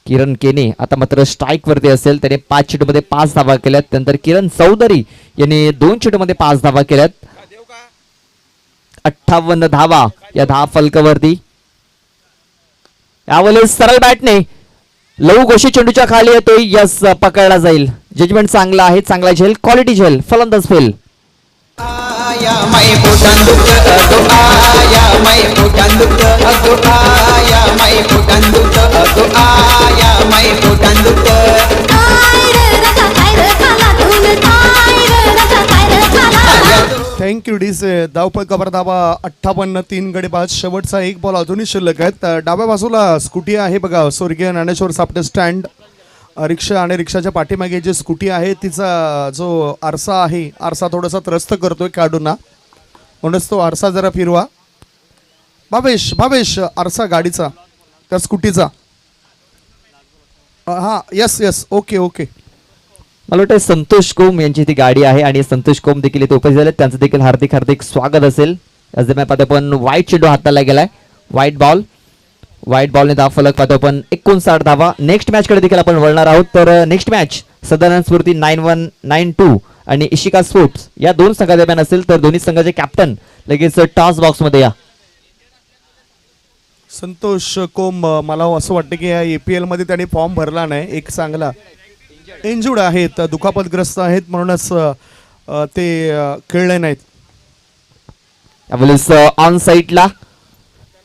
किरण केने आता मात्र स्ट्राईक वरती असेल. त्याने 5 चेंडूमध्ये 5 धावा केल्यात. त्यानंतर किरण चौधरी यांनी 2 चेंडूमध्ये 5 धावा केल्यात. 58 धावा या धाव फलकावरती. यावेळेस सरळ बॅटने लहू घोषी चेंडूच्या खाली येतोय. यस पकडला जाईल. जजमेंट चांगला आहे. चांगला झेल क्वालिटी झेल फलंदाज फेल. थँक्यू डीसे. धावपळकावर धावा 58, 3 गडी बाद. शेवटचा एक बॉल अजूनही शिल्लक आहेत. डाव्या बाजूला स्कूटी आहे बघा. स्वर्गीय ज्ञानेश्वर सापटे स्टँड रिक्षा आणि रिक्षाच्या पाठीमागे जी स्कूटी आहे तिचा जो आरसा आहे आरसा थोडासा त्रस्त करतोय खेळाडूंना म्हणूनच तो आरसा जरा फिरवा. भावेश आरसा गाडीचा त्या स्कूटीचा. हां यस ओके. मला वाटतं संतोष कोम यांची ती गाडी आहे आणि संतोष कोम देखील इथे उपस्थित झाले. त्यांचं देखील हार्दिक स्वागत असेल. आज दरम्यान पाहतो आपण व्हाईट चेंडू हाताला गेलाय. व्हाईट बॉलने धाव फलक पाहतो आपण 59 धावा. नेक्स्ट मॅच कडे देखील आपण वळणार आहोत. तर नेक्स्ट मॅच सदानंद स्फूर्ती 91, 92 आणि इशिका स्पोर्ट्स या 2 संघादरम्यान असेल. तर दोन्ही संघाचे कॅप्टन लगेच टॉस बॉक्स मध्ये या. संतोष कोम मला असं वाटतं की या APL मध्ये त्यांनी फॉर्म भरला नाही. एक चांगला इंजुर्ड आहेत, दुखापतग्रस्त आहेत म्हणूनच ते खेळले नाहीत. यावेळेस ऑन साईडला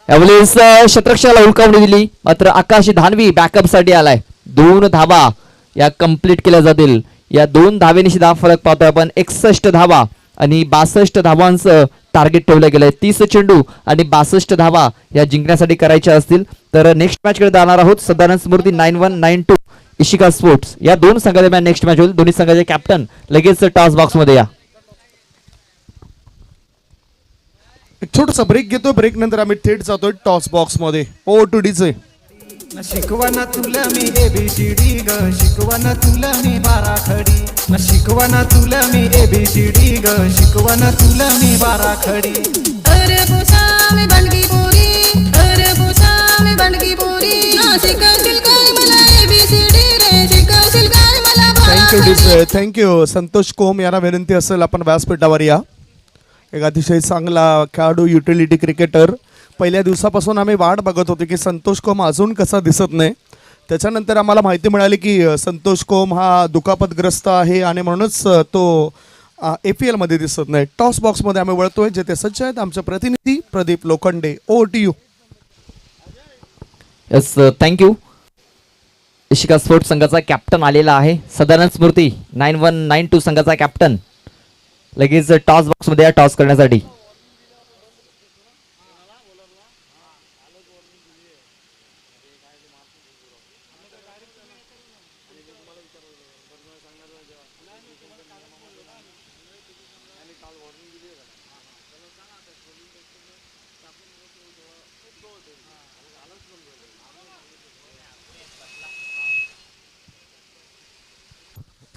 यावेळेस शतरक्षाला हुलकावणी दिली. मात्र आकाश धानवी बॅकअप साठी आलाय. 2 धावा या कंप्लीट केल्या जातील. या 2 धावेनिशी धाव फलक पाहतोय आपण 61 धावा आणि 62 धावांचं टार्गेट ठेवलं गेलंय. 30 चेंडू आणि 62 धावा या जिंकण्यासाठी करायच्या असतील तर नेक्स्ट मॅच कडे जाणार आहोत. सदानंद स्मृती 91, 92 इशिका स्पोर्ट्स या 2 संघादरम्यान नेक्स्ट मॅच होईल. दोन्ही संघाचे कॅप्टन लगेच टॉस बॉक्स मध्ये या. एक छोटासा ब्रेक घेतो. ब्रेक नंतर आम्ही थेट जातोय टॉस बॉक्स मध्ये. ओ टू डीचे. शिकवना तुला मी ABCD ग शिकवना तुला मी बाराखडी शिकवना तुला मी ABCD ग शिकवना तुला मी बाराखडी. अरे पुसा मी बंडगी पोरी अरे पुसा मी बंडगी पोरी शिकवशील काय मला ABCD रे शिकवशील काय मला थँक्यू डीचे. थँक्यू. संतोष कोम यांना विनंती असेल आपण व्यासपीठावर या. एक अतिशय चांगला खेळाडू युटिलिटी क्रिकेटर. पहिल्या दिवसापासून आम्ही वाट बघत होतो की संतोष कोम अजून कसा दिसत नाही. त्याच्यानंतर आम्हाला माहिती मिळाली की संतोष कोम हा दुखापतग्रस्त आहे आणि म्हणूनच तो APL मध्ये दिसत नाही. टॉस बॉक्समध्ये आम्ही वळतोय. जे ते सज्ज आहेत आमचे प्रतिनिधी Pradeep Lokhande. O T U. Yes thank you. Ishika sports संघाचा कॅप्टन आलेला आहे. सदानंद स्मृती 91, 92 संघाचा कॅप्टन लगेच टॉस बॉक्स मध्ये या टॉस करण्यासाठी.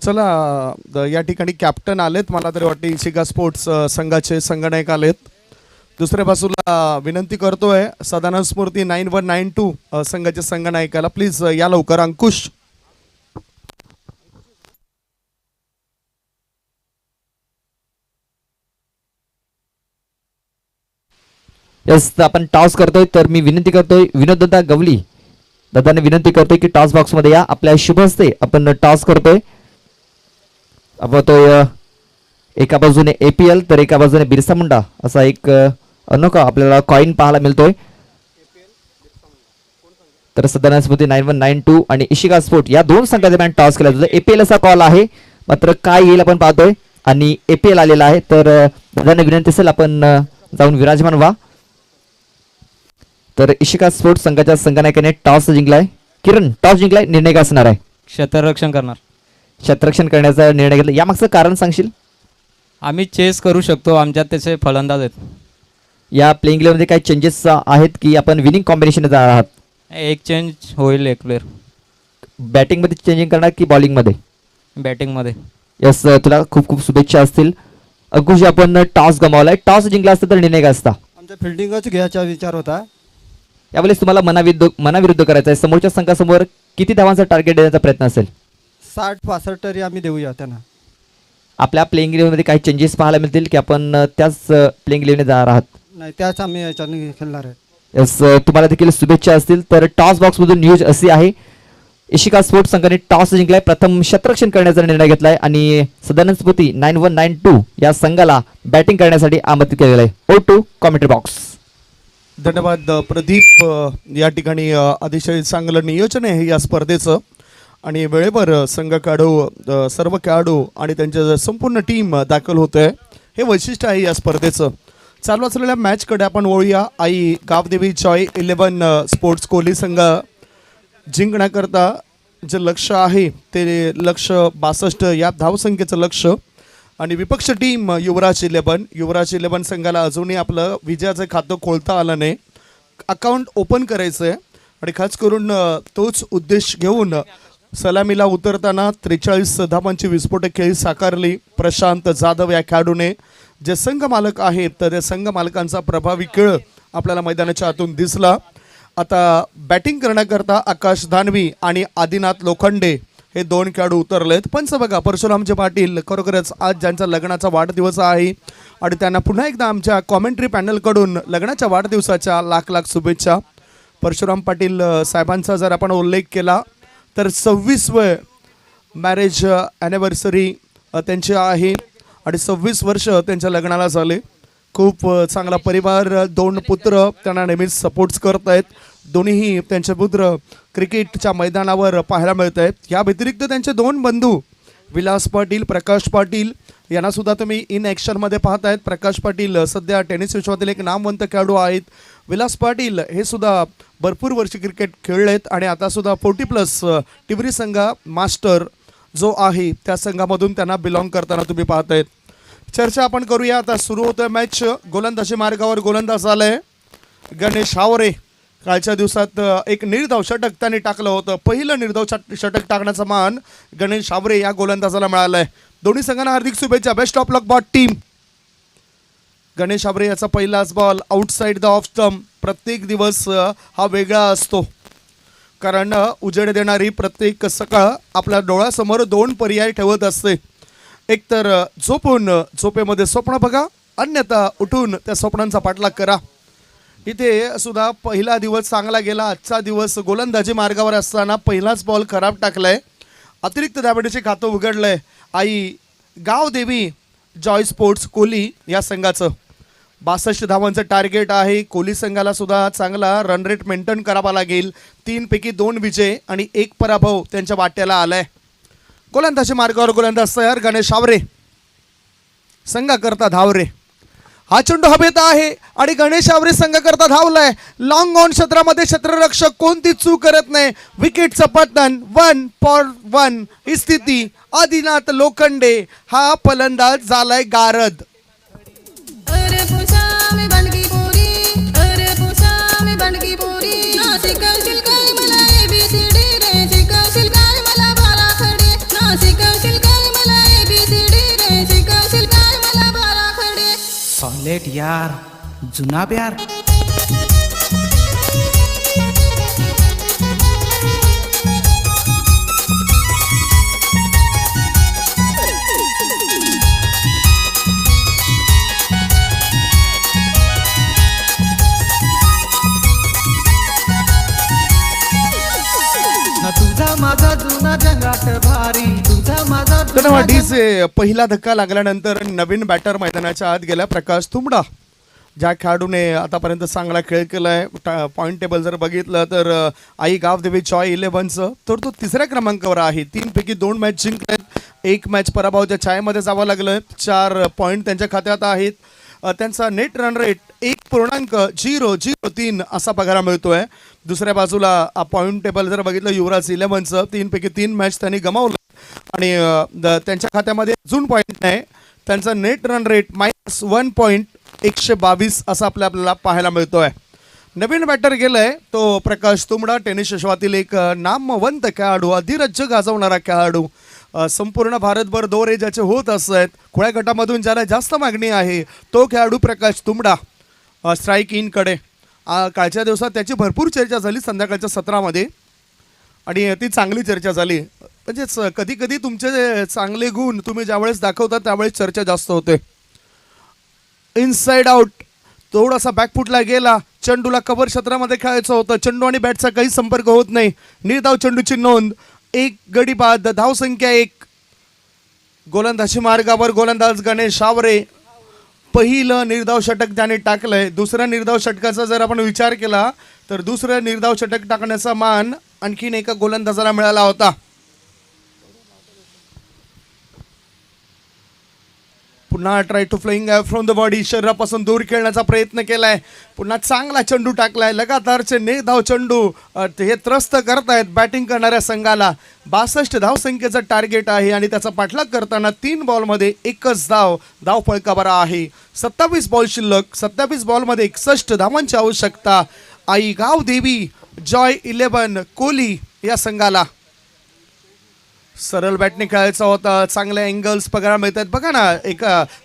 चला या ठिकाणी कॅप्टन आलेत. मला तरी वाटते इशिका स्पोर्ट्स संघाचे संगणक आलेत. दुसऱ्या बाजूला विनंती करतोय सदानंद स्मृती 91, 92 संघाचे संगनायकाला प्लीज या लवकर. अंकुश यस, तर आपण टॉस करतोय. तर मी विनंती करतोय विनोददा गवली दादाने विनंती करतोय की टॉस बॉक्स मध्ये या. आपल्या शुभ हस्ते आपण टॉस करतोय. आपण तो एका बाजूने APL तर एका बाजूने बिरसा मुंडा असा एक अनोखा आपल्याला कॉइन पाहायला मिळतोय. तर सदानंद स्मृती 9192 आणि इशिका स्पोर्ट या दोन संघादरम्यान टॉस केला जातो. APL असा कॉल आहे, मात्र काय येईल आपण पाहतोय. आणि APL आलेला आहे. तर दादांना विनंती असेल आपण जाऊन विराजमान व्हा. तर इशिका स्पोर्ट संघाच्या संघनायकाने टॉस जिंकलाय. किरण, टॉस जिंकलाय, निर्णय काय असणार आहे? क्षेत्ररक्षण करणार. क्षेत्ररक्षण करण्याचा निर्णय घेतला. यामागचं कारण सांगशील? आम्ही चेस करू शकतो, आमच्यात त्याचे फलंदाज आहेत. या प्लेइंग मध्ये काही चेंजेस आहेत की आपण विनिंग कॉम्बिनेशन जाणार आहात? एक चेंज होईल, एक प्लेअर बॅटिंग मध्ये चेंजिंग करणार की बॉलिंग मध्ये? बॅटिंगमध्ये. यस, तुला खूप खूप शुभेच्छा असतील. अंकुश, आपण टॉस गमावलाय. टॉस जिंकला असता तर निर्णय काय असता? आमचा फिल्डिंगच घ्यायचा विचार होता. यावेळेस तुम्हाला मनाविरुद्ध करायचं आहे. समोरच्या संघासमोर किती धावांचा टार्गेट देण्याचा प्रयत्न असेल? 60-65 तरी आम्ही देऊया त्यांना. आपल्या प्लेइंग मध्ये काही चेंजेस पाहायला मिळतील की आपण त्याच प्लेइंग इलेव्हन जाणार आहात? नाही, त्याच आम्ही याच्याने खेळणार आहे. यस, तुम्हाला देखील शुभेच्छा असतील. तर टॉस बॉक्स मधून न्यूज अशी आहे, इशिका स्पोर्ट्स संघाने टॉस जिंकलाय. प्रथम क्षेत्ररक्षण करण्याचा निर्णय घेतलाय आणि सदानंद स्मृती 9192 या संघाला बॅटिंग करण्यासाठी आमंत्रित केलेलं आहे. O2 commentary box. धन्यवाद प्रदीप. या ठिकाणी अतिशय चांगलं नियोजन आहे या स्पर्धेचं आणि वेळेवर संघ सर्व खेळाडू आणि त्यांच्या संपूर्ण टीम दाखल होत आहे. हे वैशिष्ट्य आहे या स्पर्धेचं. चालू असलेल्या मॅचकडे आपण वळूया. आई गावदेवी जॉय 11 स्पोर्ट्स कोहली संघ जिंकण्याकरता जे लक्ष आहे ते लक्ष 62 या धावसंख्येचं लक्ष. आणि विपक्ष टीम युवराज 11 संघाला अजूनही आपलं विजयाचं खातं खोलता आलं नाही. अकाउंट ओपन करायचं आहे आणि खास करून तोच उद्देश घेऊन सलामीला उतरताना 43 धावांची विस्फोटक खेळी साकारली प्रशांत जाधव या खेळाडूने. जे संघ मालक आहेत तर त्या संघ मालकांचा प्रभावी खेळ आपल्याला मैदानाच्या आतून दिसला. आता बॅटिंग करण्याकरता आकाश दानवी आणि आदिनाथ लोखंडे हे दोन खेळाडू उतरलेत. पंच बघा, परशुरामचे पाटील खरोखरच आज ज्यांचा लग्नाचा वाढदिवस आहे आणि त्यांना पुन्हा एकदा आमच्या कॉमेंट्री पॅनलकडून लग्नाच्या वाढदिवसाच्या लाख लाख शुभेच्छा. परशुराम पाटील साहेबांचा जर आपण उल्लेख केला तर 26वे मॅरेज ॲनिव्हर्सरी त्यांची आहे आणि 26 वर्ष त्यांच्या लग्नाला झाले. खूप चांगला परिवार, 2 पुत्र त्यांना नेहमीच सपोर्ट्स करत आहेत. दोन्हीही त्यांचे पुत्र क्रिकेटच्या मैदानावर पाहायला मिळत आहेत. या व्यतिरिक्त त्यांचे 2 बंधू विलास पाटील, प्रकाश पाटील यांनासुद्धा तुम्ही इन ॲक्शनमध्ये पाहत आहेत. प्रकाश पाटील सध्या टेनिस विश्वातील एक नामवंत खेळाडू आहेत. विलास पाटील हे सुद्धा भरपूर वर्ष क्रिकेट खेळलेत आणि आतासुद्धा 40+ टिवरी संघ मास्टर जो आहे त्या संघामधून त्यांना बिलॉंग करताना तुम्ही पाहत आहेत. चर्चा आपण करूया. आता सुरू होतोय मॅच. गोलंदाजी मार्गावर गोलंदाज आलाय गणेश हावरे. कालच्या दिवसात एक निर्धाव षटक त्यांनी टाकलं होतं. पहिलं निर्धाव षटक टाकण्याचा मान गणेश हावरे या गोलंदाजाला मिळालाय. दोन्ही संघांना हार्दिक शुभेच्छा. Best of luck both team. Ganesh Havre याचा पहिलाच ball outside the off stump. प्रत्येक दिवस हा वेगळा असतो कारण उजेड देणारी प्रत्येक सकाळ आपल्या डोळ्यासमोर 2 पर्याय ठेवत असते. एक तर झोपेमध्ये स्वप्न बघा, अन्यथा उठून त्या स्वप्नांचा पाठलाग करा. इथे सुद्धा पहिला दिवस चांगला गेला. आजचा दिवस गोलंदाजी मार्गावर असताना पहिलाच बॉल खराब टाकलाय. अतिरिक्त धाबेचे खातं उघडलंय आई गावदेवी जॉय स्पोर्ट्स कोहली या संघाचं. 62 धावांचं टार्गेट आहे. कोहली संघाला सुद्धा चांगला रन रेट मेंटेन करावा लागेल. 3 पैकी 2 विजय आणि 1 पराभव त्यांच्या वाट्याला आलाय. गोलंदाजी मार्गावर गोलंदाज तयार. गणेश हावरे संघाकरता धावरे. हा चेंडू हवेत आहे आणि गणेश हावरे संघाकरता धावलाय. लॉंग ऑन क्षेत्रामध्ये क्षेत्ररक्षक कोणती चूक करत नाही. विकेटचं पतन 1 फॉर 1 ही स्थिती. आदिनाथ लोखंडे हा फलंदाज झालाय गारद. अरे पुसा मी बंडकी पोरी, अरे पुसा मी बंडकी पोरी. ना शिकवशील काय मला ABCD रे, शिकवशील काय मला बाराखडी. ना शिकवशील काय मला ABCD रे, शिकवशील काय मला बाराखडी. सॉलेट यार, जुना प्यार. माझा जुना जंगाट भारी तुझा माझा तर डीचे पहिला धक्का लागल्यानंतर नवीन बॅटर मैदानाच्या आत गेला प्रकाश तुंबडा. ज्या खेळाडूने आतापर्यंत चांगला खेळ केलाय, पॉईंट टेबल जर बघितलं तर आई गावदेवी जॉय 11चं तर तो तिसऱ्या क्रमांकावर आहे. 3 पैकी 2 मॅच जिंकल्यात, 1 मॅच पराभवाच्या छायेमध्ये जावं लागलं. 4 पॉईंट त्यांच्या खात्यात आहेत. त्यांचा नेट रन रेट 1.003 असा पगार मिळतोय. दुसऱ्या बाजूला पॉईंट टेबल जर बघितलं युवराज 11चं 3 पैकी 3 मॅच त्यांनी गमावलं आणि त्यांच्या खात्यामध्ये अजून पॉईंट नाही. त्यांचा नेट रन रेट -1.122 असा आपल्याला पाहायला मिळतोय. नवीन बॅटर गेलाय तो प्रकाश तुंबडा, टेनिस विश्वातील एक नामवंत खेळाडू, अधिराज्य गाजवणारा खेळाडू. संपूर्ण भारतभर दौरे ज्याचे होत असत, खुल्या गटामधून ज्याला जास्त मागणी आहे तो खेळाडू प्रकाश तुंबडा. स्ट्राईक इनकडे कालच्या दिवसात त्याची भरपूर चर्चा झाली संध्याकाळच्या सत्रामध्ये आणि ती चांगली चर्चा झाली. म्हणजेच कधी कधी तुमचे चांगले गुण तुम्ही ज्यावेळेस दाखवता त्यावेळेस चर्चा जास्त होते. इनसाइड आउट थोडासा बॅकफुटला गेला, चेंडूला कव्हर क्षेत्रामध्ये खेळायचं होतं. चेंडू आणि बॅटचा काही संपर्क होत नाही. निर्धाव चेंडूची नोंद, 1 गडी बाद, धावसंख्या 1. गोलंदाजी मार्गावर गोलंदाज गणेश आवरे पहिलं निर्धाव षटक त्याने टाकलंय. दुसऱ्या निर्धाव षटकाचा जर आपण विचार केला तर दुसरं निर्धाव षटक टाकण्याचा मान आणखीन एका गोलंदाजाला मिळाला होता. पुन्हा try to flying from the body, शरीरापासून दूर खेळण्याचा प्रयत्न केलाय. पुन्हा चांगला चेंडू टाकलाय. लगातारचे निर्धाव चेंडू हे त्रस्त करतायत बॅटिंग करणाऱ्या संघाला. 62 धावसंख्येचं टार्गेट आहे आणि त्याचा पाठलाग करताना 3 बॉलमध्ये 1च धाव फळका बरा आहे. 27 बॉल शिल्लक, 27 बॉलमध्ये 61 धावांची आवश्यकता आई गाव देवी जॉय 11 कोहली या संघाला. सरळ बॅटने खेळायचा होता, चांगल्या अँगल्स पगार मिळतात. बघा ना,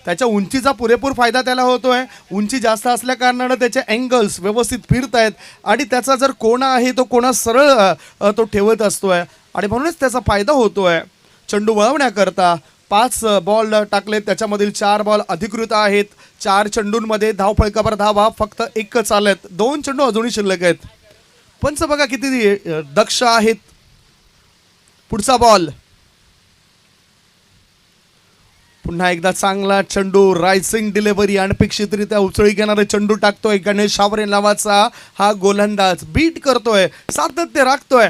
त्याच्या उंचीचा पुरेपूर फायदा त्याला होतोय. उंची जास्त असल्या कारणानं त्याचे अँगल्स व्यवस्थित फिरतायत आणि त्याचा जर कोणा आहे तो कोणा सरळ तो ठेवत असतोय आणि म्हणूनच त्याचा फायदा होतोय. चेंडू वळवण्याकरता 5 बॉल टाकलेत, त्याच्यामधील 4 बॉल अधिकृत आहेत. 4 चेंडूंमध्ये धाव फळकावर धावा फक्त 1च आलेत. 2 चेंडू अजूनही शिल्लक आहेत. पंच बघा किती दक्ष आहेत. पुढचा बॉल, पुन्हा एकदा चांगला चेंडू, रायसिंग डिलिव्हरी, अनपेक्षितरित्या उचळी घेणारा चेंडू टाकतोय गणेश आवरे नावाचा हा गोलंदाज. बीट करतोय, सातत्य राखतोय.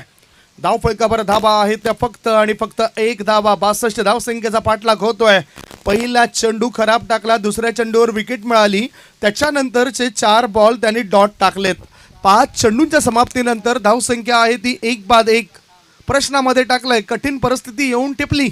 धाव फळकावर धावा आहेत त्या फक्त आणि फक्त 1 धावा. 62 धावसंख्येचा पाठलाग होतोय. पहिला चेंडू खराब टाकला, दुसऱ्या चेंडूवर विकेट मिळाली. त्याच्यानंतरचे 4 बॉल त्यांनी डॉट टाकलेत. 5 चेंडूंच्या समाप्तीनंतर धावसंख्या आहे ती 1 बाद 1. प्रश्नामध्ये टाकलंय, कठीण परिस्थिती येऊन टिपली.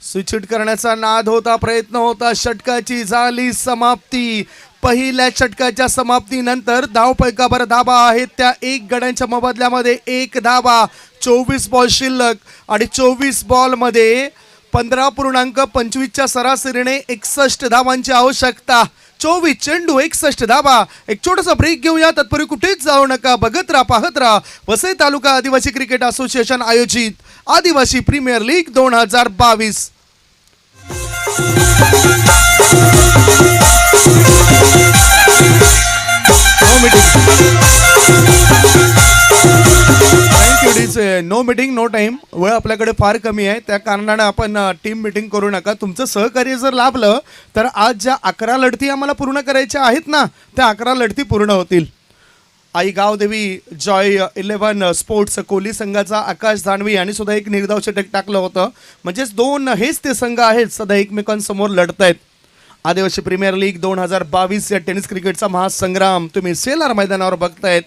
स्विच हिट करण्याचा नाद होता, प्रयत्न होता. षटकाची झाली समाप्ती. पहिल्या षटकाच्या समाप्तीनंतर धाव फळकावर धावा आहेत त्या 1 गड्यांच्या मोबदल्यामध्ये 1 धावा. 24 बॉल शिल्लक आणि 24 बॉलमध्ये 15.25च्या सरासरीने 61 धावांची आवश्यकता. 24 चेंडू 61 धावा. एक छोटासा ब्रेक घेऊया, तत्पूर्वी कुठेच जाऊ नका. बघत राहा, पाहत राहा. वसई तालुका आदिवासी क्रिकेट असोसिएशन आयोजित Adivasi premier league 2022. No meeting no time. वेळ आपल्याकडे फार कमी आहे, त्या कारणाने आपण टीम मीटिंग करू नका. तुमचं सहकार्य जर लाभलं तर आज ज्या 11 लढती आम्हाला पूर्ण करायच्या आहेत ना, त्या 11 लढती पूर्ण होतील. आई गावदेवी जॉय 11 स्पोर्ट्स कोहली संघाचा आकाश दानवी यांनी सुद्धा एक निर्धाव षटक टाकलं होतं. म्हणजेच 2 हेच ते संघ आहेत सध्या एकमेकांसमोर लढत आहेत. आदिवासी प्रीमियर लीग 2022 या टेनिस क्रिकेटचा महासंग्राम तुम्ही शेलार मैदानावर बघतायत.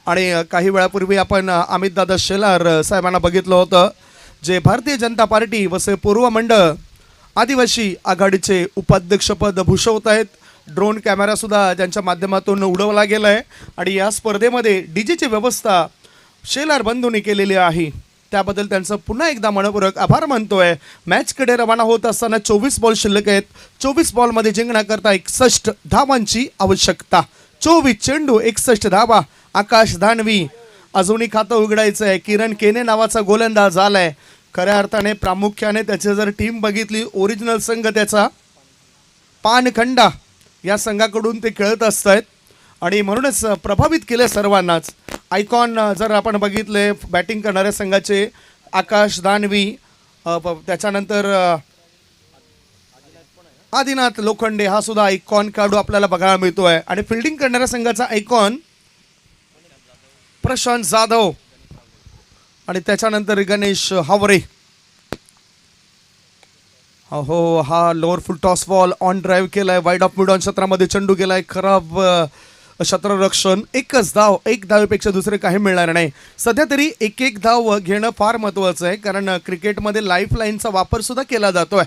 आणि काही वेळापूर्वी आपण अमितदादा शेलार साहेबांना बघितलं होतं, जे भारतीय जनता पार्टी वसई पूर्व मंडळ आदिवासी आघाडीचे उपाध्यक्षपद भूषवत आहेत. ड्रोन कॅमेरा सुद्धा त्यांच्या माध्यमातून उडवला गेलाय आणि या स्पर्धेमध्ये डीजेची व्यवस्था शेलार बंधूंनी केलेली आहे. त्याबद्दल त्यांचं पुन्हा एकदा मनपूर्वक आभार मानतोय. मॅचकडे रवाना होत असताना 24 बॉल शिल्लक आहेत. 24 बॉलमध्ये जिंकण्याकरता 61 धावांची आवश्यकता. 24 चेंडू 61 धावा. आकाश दानवी अजूनही खातं उघडायचं आहे. किरण केने नावाचा गोलंदाज आलाय. खऱ्या अर्थाने प्रामुख्याने त्याची जर टीम बघितली, ओरिजिनल संघ त्याचा पानखंडा या संघाकडून ते खेळत असत आहेत आणि म्हणूनच प्रभावित केलं सर्वांनाच. आयकॉन जर आपण बघितले बॅटिंग करणाऱ्या संघाचे आकाश दानवी, त्याच्यानंतर आदिनाथ लोखंडे हा सुद्धा आयकॉन खेळाडू आपल्याला बघायला मिळतोय. आणि फिल्डिंग करणाऱ्या संघाचा आयकॉन प्रशांत जाधव आणि त्याच्यानंतर गणेश हावरे. हो, हा lower full toss ball on drive केलाय, वाईड ऑफ मिड ऑन क्षेत्रामध्ये चेंडू गेलाय, खराब क्षेत्ररक्षण. एकच धाव, एक धावेपेक्षा दुसरे काही मिळणार नाही. सध्या तरी एक धाव घेणं फार महत्त्वाचं आहे, कारण क्रिकेटमध्ये लाईफ लाईनचा वापर सुद्धा केला जातोय.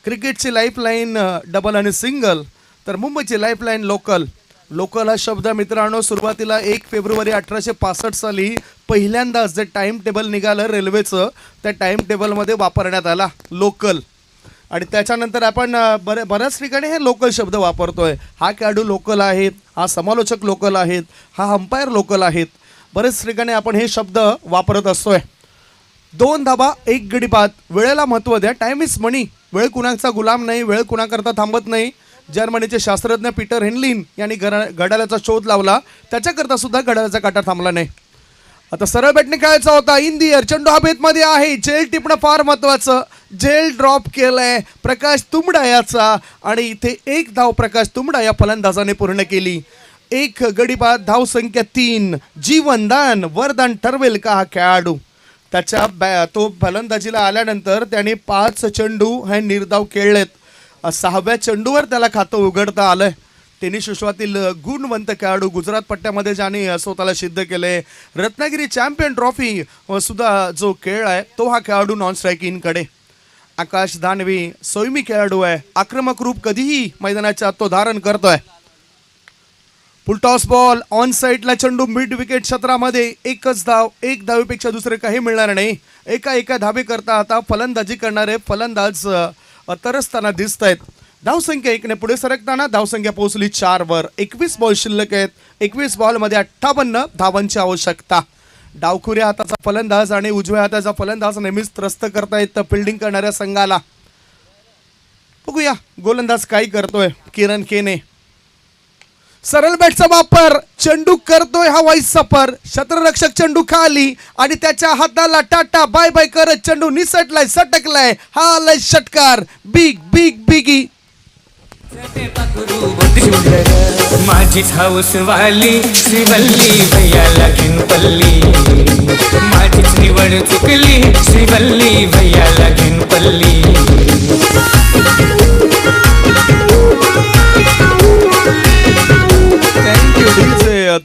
क्रिकेटची लाईफ लाईन डबल आणि सिंगल, तर मुंबईची लाईफ लाईन लोकल. लोकल हा शब्द मित्रांनो सुरुवातीला 1 फेब्रुवारी 1865 साली पहिल्यांदाच जे टाइम टेबल निघालं रेल्वेचं, त्या टाइम टेबलमध्ये वापरण्यात आला लोकल. आणि त्याच्यानंतर आपण बऱ्याच ठिकाणी हे लोकल शब्द वापरतोय. हा खेळाडू लोकल आहेत, हा समालोचक लोकल आहेत, हा अंपायर लोकल आहेत. बरेच ठिकाणी आपण हे शब्द वापरत असतोय. 2 धाबा 1 गडी बाद. वेळेला महत्त्व द्या. टाइम इज मनी. वेळ कुणाचा गुलाम नाही, वेळ कुणाकरता थांबत नाही. जर्मनीचे शास्त्रज्ञ पीटर हेनलिन यांनी घड्याळाचा शोध लावला, त्याच्याकरता सुद्धा घड्याळाचा काटा थांबला नाही. आता सरळ बॅटने खेळायचा होता. इन दी एअर, चेंडू हवेमध्ये आहे. झेल टिपणं फार महत्वाचं. झेल ड्रॉप केलंय प्रकाश तुंबडा याचा, आणि इथे 1 धाव प्रकाश तुंबडा या फलंदाजाने पूर्ण केली. 1 गडी बाद, धाव संख्या 3. जीवनदान वरदान ठरवेल का हा खेळाडू? त्याच्या तो फलंदाजीला आल्यानंतर त्याने 5 चेंडू हे निर्धाव खेळलेत. 6व्या चेंडूवर त्याला खातं उघडता आलंय. टेनिस विश्वातील गुणवंत खेळाडू, गुजरात पट्ट्यामध्ये ज्याने स्वतःला सिद्ध केले. रत्नागिरी चॅम्पियन ट्रॉफी सुद्धा जो खेळ आहे तो हा खेळाडू नॉन स्ट्रायकिंगकडे. आकाश दानवी सोयमी खेळाडू आहे, आक्रमक रूप कधीही मैदानाच्या तो धारण करतोय. फुल टॉस बॉल ऑन साईडला, चेंडू मिड विकेट क्षेत्रामध्ये. एकच धाव, 1 धावेपेक्षा दुसरे काही मिळणार नाही. एका धावे करता आता फलंदाजी करणारे फलंदाज तरसताना दिसत आहेत. धावसंख्या 1 ने पुढे सरकताना धावसंख्या पोहोचली 4 वर. 21 बॉल शिल्लक आहेत. 21 बॉलमध्ये 58 धावांची आवश्यकता. डावखुऱ्या हाताचा फलंदाज आणि उजव्या हाताचा फलंदाज नेहमीच त्रस्त करतायत फिल्डिंग करणाऱ्या संघाला. बघूया गोलंदाज काय करतोय किरण केने. सरळ बॅटचा वापर, चेंडू करतोय हवाई सफर. क्षेत्ररक्षक चेंडू खाली आणि त्याच्या हाताला टाटा बाय बाय करत चेंडू निसटलाय, सटकलाय. हा आलाय षटकार. Big big biggie. माझीच हाऊस वाली श्रीवल्ली भैयाला घेऊन पल्ली. माझीच निवड चुकली श्रीवल्ली भैयाला घेऊन पल्ली.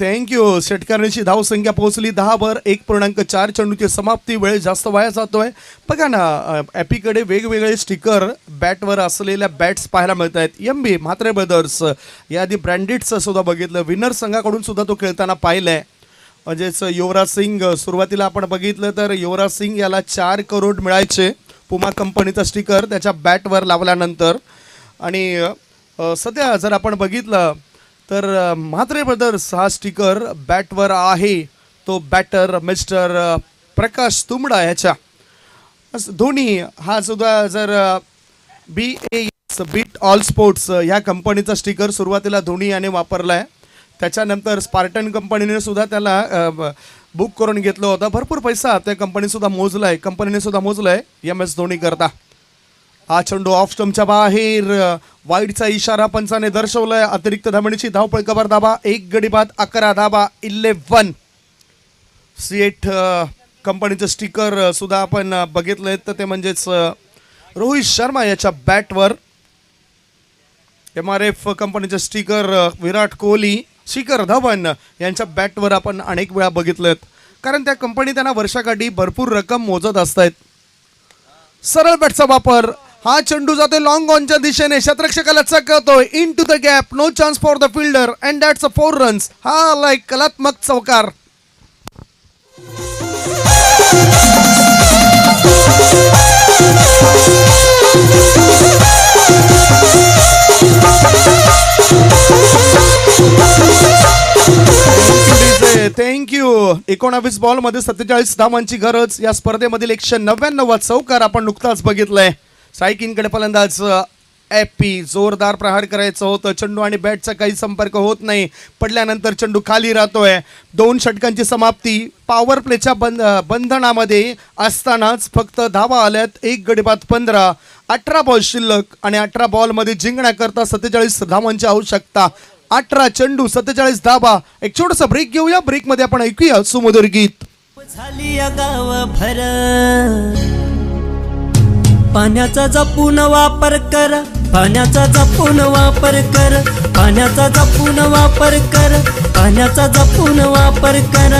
थँक्यू. षटकारांची धावसंख्या पोहोचली 10 वर. 1.4 चेंडूची समाप्ती. वेळ जास्त वाया जातोय. बघा ना, ॲपीकडे वेगवेगळे स्टिकर बॅटवर असलेल्या बॅट्स पाहायला मिळत आहेत. MB म्हात्रे ब्रदर्स या आधी ब्रँडेडचं सुद्धा बघितलं. विनर संघाकडून सुद्धा तो खेळताना पाहिलंय. म्हणजेच युवराज सिंग, सुरुवातीला आपण बघितलं तर युवराज सिंग याला 4 करोड मिळायचे पुमा कंपनीचा स्टिकर त्याच्या बॅटवर लावल्यानंतर. आणि सध्या जर आपण बघितलं तर म्हात्रे ब्रदर्स हा स्टिकर बॅटवर आहे. तो बॅटर मिस्टर प्रकाश तुंबडा याच्या. धोनी हा सुद्धा जर BAS बीट ऑल स्पोर्ट्स ह्या कंपनीचा स्टिकर सुरुवातीला धोनी याने वापरलाय. त्याच्यानंतर स्पार्टन कंपनीने सुद्धा त्याला बुक करून घेतलं होतं. भरपूर पैसा त्या कंपनीने सुद्धा मोजलाय MS धोनी करता. हा चेंडू ऑफ स्टंपच्या बाहेर. वाईडचा इशारा पंचाने दर्शवलाय. अतिरिक्त धावणीची धावपळ कबर धाबा. 1 गडी बाद, 11 धाबा. 11. C8 कंपनीचं स्टिकर सुद्धा आपण बघितलंय, तर ते म्हणजेच रोहित शर्मा याच्या बॅटवर. MRF कंपनीचं स्टिकर विराट कोहली, शिखर धवन यांच्या बॅटवर आपण अनेक वेळा बघितलेत, कारण त्या कंपनी त्यांना वर्षाकाठी भरपूर रक्कम मोजत असतात. सरळ बॅटचा वापर. हा चेंडू जातोय लॉंग ऑनच्या दिशेने. क्षेत्ररक्षकाला चकवतोय. Into the gap. No chance for the fielder and that's a 4 runs. हा लाईक कलात्मक चौकार. थँक्यू. 19 बॉलमध्ये 47 धावांची गरज. या स्पर्धेमधील 199 चौकार आपण नुकताच बघितलाय. स्ट्रायकिंगकडे फलंदाज ॲपी. जोरदार प्रहार करायचं होतं, चेंडू आणि बॅटचा काही संपर्क होत नाही, पडल्यानंतर चेंडू खाली राहतोय. 2 षटकांची समाप्ती. पॉवर प्लेच्या बंधनामध्ये असतानाच फक्त धावा आल्यात 1 गडी बाद 15. 18 बॉल शिल्लक आणि 18 बॉलमध्ये जिंकण्याकरता 47 धावांची आवश्यकता. 18 चेंडू 47 धावा. एक छोटासा ब्रेक घेऊया, ब्रेकमध्ये आपण ऐकूया सुमधुर गीत. झाली या गाव भर पाण्याचा जपून वापर कर, पाण्याचा जपून वापर कर, पाण्याचा जपून वापर कर, पाण्याचा जपून वापर कर.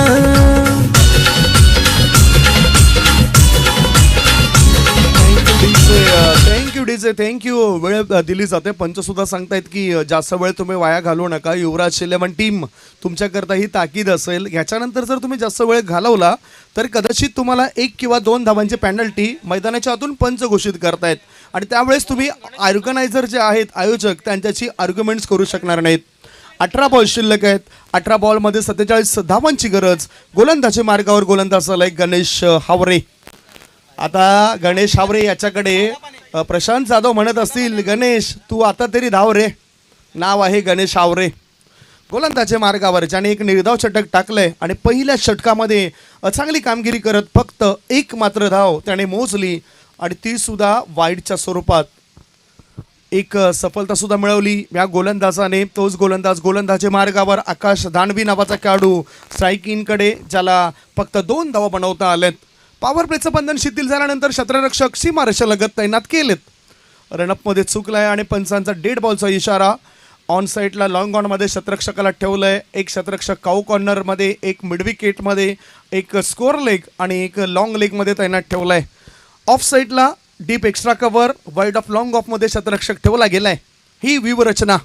Thank you DJ, thank you. वेळ दिली जाते. पंच सुद्धा सांगतायत की जास्त वेळ तुम्ही वाया घालवू नका. युवराज 11 टीम तुमच्याकरता ही ताकीद असेल. ह्याच्यानंतर जर तुम्ही जास्त वेळ घालवला तर कदाचित तुम्हाला 1 किंवा 2 धावांची पेनल्टी मैदानाच्या आतून पंच घोषित करतायत आणि त्यावेळेस तुम्ही ऑर्गनायझर जे आहेत, आयोजक, त्यांच्याशी आर्ग्युमेंट्स करू शकणार नाहीत. 18 बॉल शिल्लक आहेत. 18 बॉलमध्ये 47 धावांची गरज. गोलंदाजी मार्गावर गोलंदाज आलाय गणेश हावरे. आता गणेश हावरे याच्याकडे प्रशांत जाधव म्हणत असतील, गणेश तू आता तरी धाव रे. नाव आहे गणेश हावरे. गोलंदाजी मार्गावर ज्याने एक निर्धाव षटक टाकलंय आणि पहिल्या षटकामध्ये चांगली कामगिरी करत फक्त 1 मात्र धाव त्याने मोजली आणि ती सुद्धा वाईडच्या स्वरूपात. एक सफलता सुद्धा मिळवली या गोलंदाजाने. तोच गोलंदाज गोलंदाजी मार्गावर आकाश दानवी नावाचा खेळाडू स्ट्रायकिंगकडे, ज्याला फक्त 2 धावा बनवता आल्यात. पॉवर प्लेचं बंधन शिथिल झाल्यानंतर क्षेत्ररक्षक सीमारेषेलगत तैनात केलेत. रनअपमध्ये चुकलाय आणि पंचांचा डेड बॉलचा इशारा. ऑन साईडला लॉंग ऑनमध्ये क्षेत्ररक्षकाला ठेवलंय. एक क्षेत्ररक्षक काऊ कॉर्नरमध्ये, एक मिड विकेटमध्ये, एक स्कोअर लेग आणि एक लॉंग लेगमध्ये तैनात ठेवलाय. ऑफ साईडला deep extra cover, wide off long ऑफमध्ये क्षेत्ररक्षक ठेवला गेलाय. ही व्यूहरचना.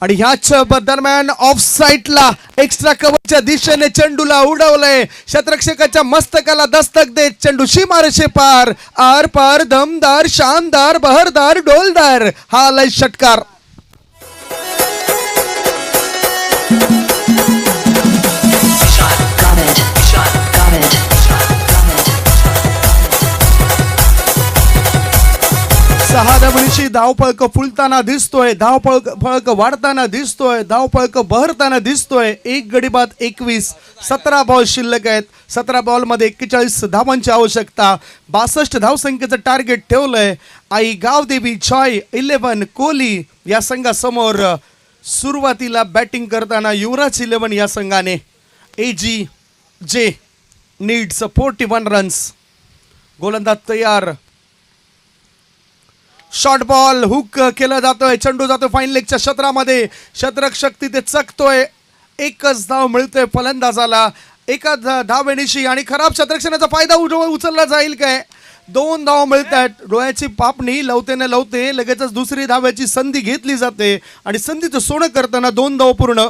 आणि ह्याच दरम्यान ऑफ साईडला एक्स्ट्रा कव्हरच्या दिशेने चेंडूला उडवलंय. क्षेत्ररक्षकाच्या मस्तकाला दस्तक देत चेंडू सीमारेषे पार, आर पार, दमदार, शानदार, बहरदार, डोलदार हा आलाय षटकार. सहा धावणीशी धावपळक फुलताना दिसतोय, धावपळक वाढताना दिसतोय, धावपळक बहरताना दिसतोय. 1 गडी बाद 21. 17 बॉल शिल्लक आहेत. 17 बॉलमध्ये 41 धावांची आवश्यकता. 62 धावसंख्येचं टार्गेट ठेवलंय. आई गावदेवी जॉय 11 कोहली या संघासमोर. सुरुवातीला बॅटिंग करताना युवराज 11 या संघाने. AG जे नीड्स 41 रन्स. गोलंदाज तयार. शॉर्ट बॉल हुक केला जातोय. चेंडू जातोय फाईन लेगच्या क्षेत्रामध्ये. क्षेत्ररक्षक तिथे चकतोय. 1च धाव मिळतोय फलंदाजाला. 1 धावेनिशी आणि खराब क्षेत्ररक्षणाचा फायदा उचलला जाईल काय? 2 धाव मिळत आहेत. डोळ्याची पापणी लवते न लवते लगेचच दुसरी धाव्याची संधी घेतली जाते आणि संधीचं सोनं करताना 2 धाव पूर्ण.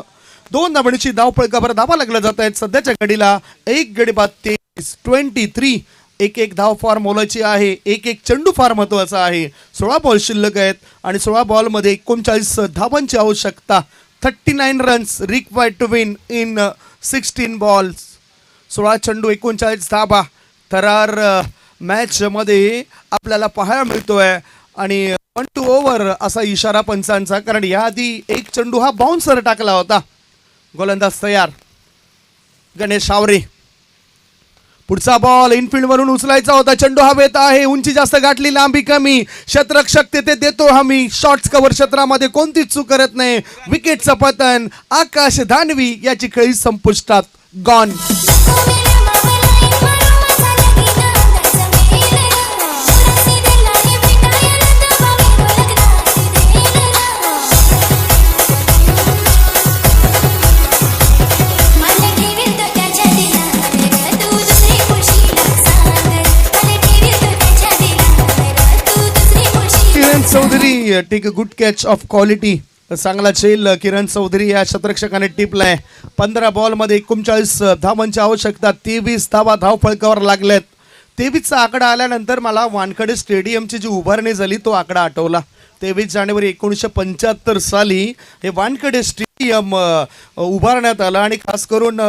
2 धावणीची धावपळकावर धावा लागल्या जात आहेत. सध्याच्या घडीला 1 गडी बाद 23. 23. 1 धाव फार मोलाची आहे. 1 चेंडू फार महत्वाचा आहे. 16 बॉल शिल्लक आहेत आणि 16 बॉलमध्ये 39 धावांची आवश्यकता. 39 runs required to win in 16 balls. 16 चेंडू 39 धावा. थरार मॅचमध्ये आपल्याला पाहायला मिळतोय आणि 1 to ओव्हर असा इशारा पंचांचा, कारण याआधी 1 चेंडू हा बाउन्सर टाकला होता. गोलंदाज तयार. गणेश हावरे. पुढचा बॉल इनफिल्ड वरून उचलायचा होता. चेंडू हवेत आहे. उंची जास्त गाठली, लांबी कमी. क्षेत्ररक्षक तिथे देतो हमी. शॉर्ट्स कव्हर क्षेत्रामध्ये कोणतीच चूक करत नाही. विकेटचं पतन. आकाश दानवी याची खेळी संपुष्टात. Gone. Kiran Chaudhari take a good catch of quality. चांगला चेल किरण चौधरी या क्षेत्ररक्षकाने टिपलाय. 15 बॉलमध्ये 39 धावांची आवश्यकता. 23 धावा धावफळकावर लागल्यात. 23चा आकडा आल्यानंतर मला वानखडे स्टेडियमची जी उभारणी झाली तो आकडा आठवला. 23 जानेवारी 1975 साली हे वानखडे स्टेडियम उभारण्यात आलं आणि खास करून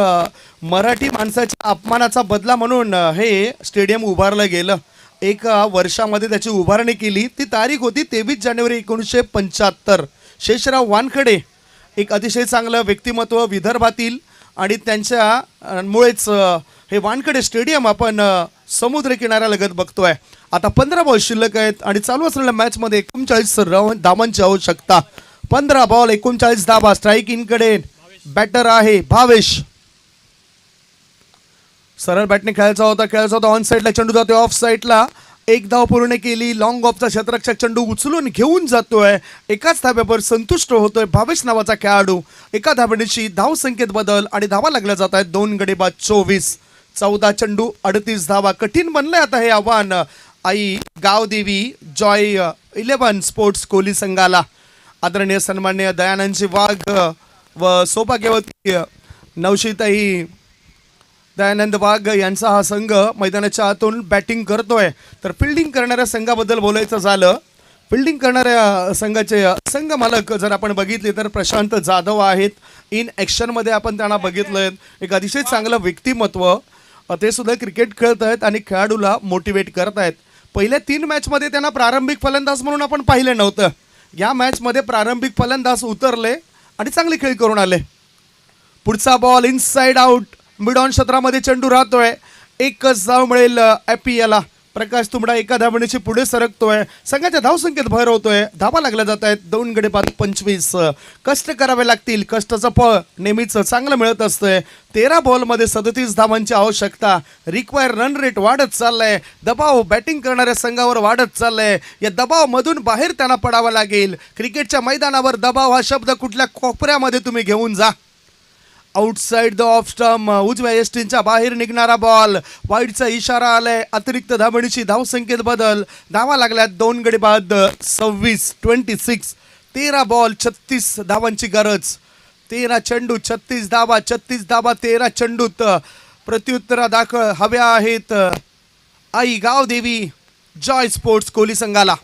मराठी माणसाच्या अपमानाचा बदला म्हणून हे स्टेडियम उभारलं गेलं. एका वर्षामध्ये त्याची उभारणी केली. ती तारीख होती 23 जानेवारी 1975. शेषराव वानखडे एक अतिशय चांगलं व्यक्तिमत्व विदर्भातील आणि त्यांच्या मुळेच हे वानखडे स्टेडियम आपण समुद्र किनाऱ्यालगत बघतोय. आता 15 बॉल शिल्लक आहेत आणि चालू असलेल्या मॅचमध्ये 39 धावांची आवश्यकता. 15 बॉल 39 धावा. स्ट्राईक इनकडे बॅटर आहे भावेश. सरळ बॅटने खेळायचा होता ऑन साईडला चेंडू जातोय ऑफ साईडला. एक धाव पूर्ण केली. लॉंग ऑफचा क्षेत्ररक्षक चेंडू उचलून घेऊन जातोय. एकाच धाब्यावर संतुष्ट होतोय भावेश नावाचा खेळाडू. एका धाबेची धाव संख्येत बदल आणि धावा लागल्या जात आहेत. 2 गडी बाद 24. 14 चेंडू 38 धावा. कठीण बनलंय आता हे आव्हान आई गावदेवी जॉय 11 स्पोर्ट्स कोहली संघाला. आदरणीय सन्माननीय दयानंदजी वाघ व सौभाग्यवती नवशीताई दयानंद वाघ यांचा हा संघ मैदानाच्या आतून बॅटिंग करतोय. तर फिल्डिंग करणाऱ्या संघाबद्दल बोलायचं झालं, फिल्डिंग करणाऱ्या संघाचे संघ मालक जर आपण बघितले तर प्रशांत जाधव आहेत. इन ॲक्शनमध्ये आपण त्यांना बघितलंय. एक अतिशय चांगलं व्यक्तिमत्व. ते सुद्धा क्रिकेट खेळत आहेत आणि खेळाडूला मोटिवेट करत आहेत. पहिल्या 3 मॅचमध्ये त्यांना प्रारंभिक फलंदाज म्हणून आपण पाहिलं नव्हतं. या मॅचमध्ये प्रारंभिक फलंदाज उतरले आणि चांगले खेळ करून आले. पुढचा ball inside out. Mid on क्षेत्रामध्ये चेंडू राहतोय. एकच धाव मिळेल ॲपियाला. प्रकाश तुंबडा एका धावणीची पुढे सरकतोय. संघाच्या धावसंख्येत भर होतोय. धावा लागल्या जात आहेत. 2 गडी बाद 25. कष्ट करावे लागतील. कष्टाचं फळ नेहमीच चांगलं मिळत असतंय. 13 बॉलमध्ये 37 धावांची आवश्यकता. रिक्वायर रन रेट वाढत चाललाय. दबाव बॅटिंग करणाऱ्या संघावर वाढत चाललाय. या दबावामधून बाहेर त्यांना पडावं लागेल. क्रिकेटच्या मैदानावर दबाव हा शब्द कुठल्या कोपऱ्यामध्ये तुम्ही घेऊन जा. Outside the off stump. उजव्या एस्टीनच्या बाहेर निघणारा बॉल. वाईडचा इशारा आलाय. अतिरिक्त धावणीची धावसंख्येत बदल. धावा लागल्यात. 2 गडी बाद 26. 13 बॉल 36 धावांची गरज. 13 चेंडू 36 धावा. 36 धावा 13 चेंडूत. प्रत्युत्तरा दाखल हव्या आहेत आई गावदेवी जॉय स्पोर्ट्स कोहली संघाला.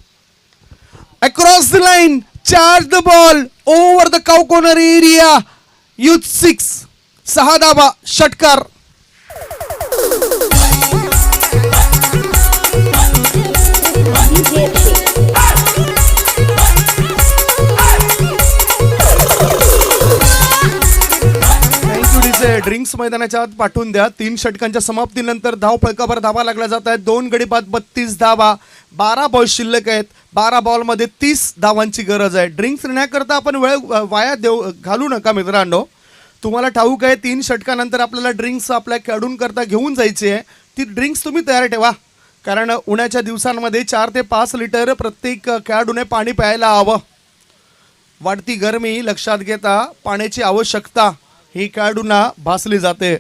Across the line. Charge the ball over the cow corner area. Youth 6 धावा. षटकार. ड्रिंक्स मैदानाच्या आत पाठवून द्या. 3 षटकांच्या समाप्तीनंतर धाव फलकावर धावा लागल्या जात आहेत. 2 गडी बाद 32 धावा. 12 बॉल शिल्लक आहेत. 12 बॉलमध्ये 30 धावांची गरज आहे. ड्रिंक्स नेण्याकरता आपण वेळ वाया घालू नका मित्रांनो. तुम्हाला ठाऊक आहे 3 षटकानंतर आपल्याला ड्रिंक्स आपल्या खेळाडूंकरता घेऊन जायची आहे. ती ड्रिंक्स तुम्ही तयार ठेवा. कारण उन्हाच्या दिवसांमध्ये 4 ते 5 लिटर प्रत्येक खेळाडूने पाणी प्यायला हवं. वाढती गरमी लक्षात घेता पाण्याची आवश्यकता ही खेळाडूंना भासली जाते.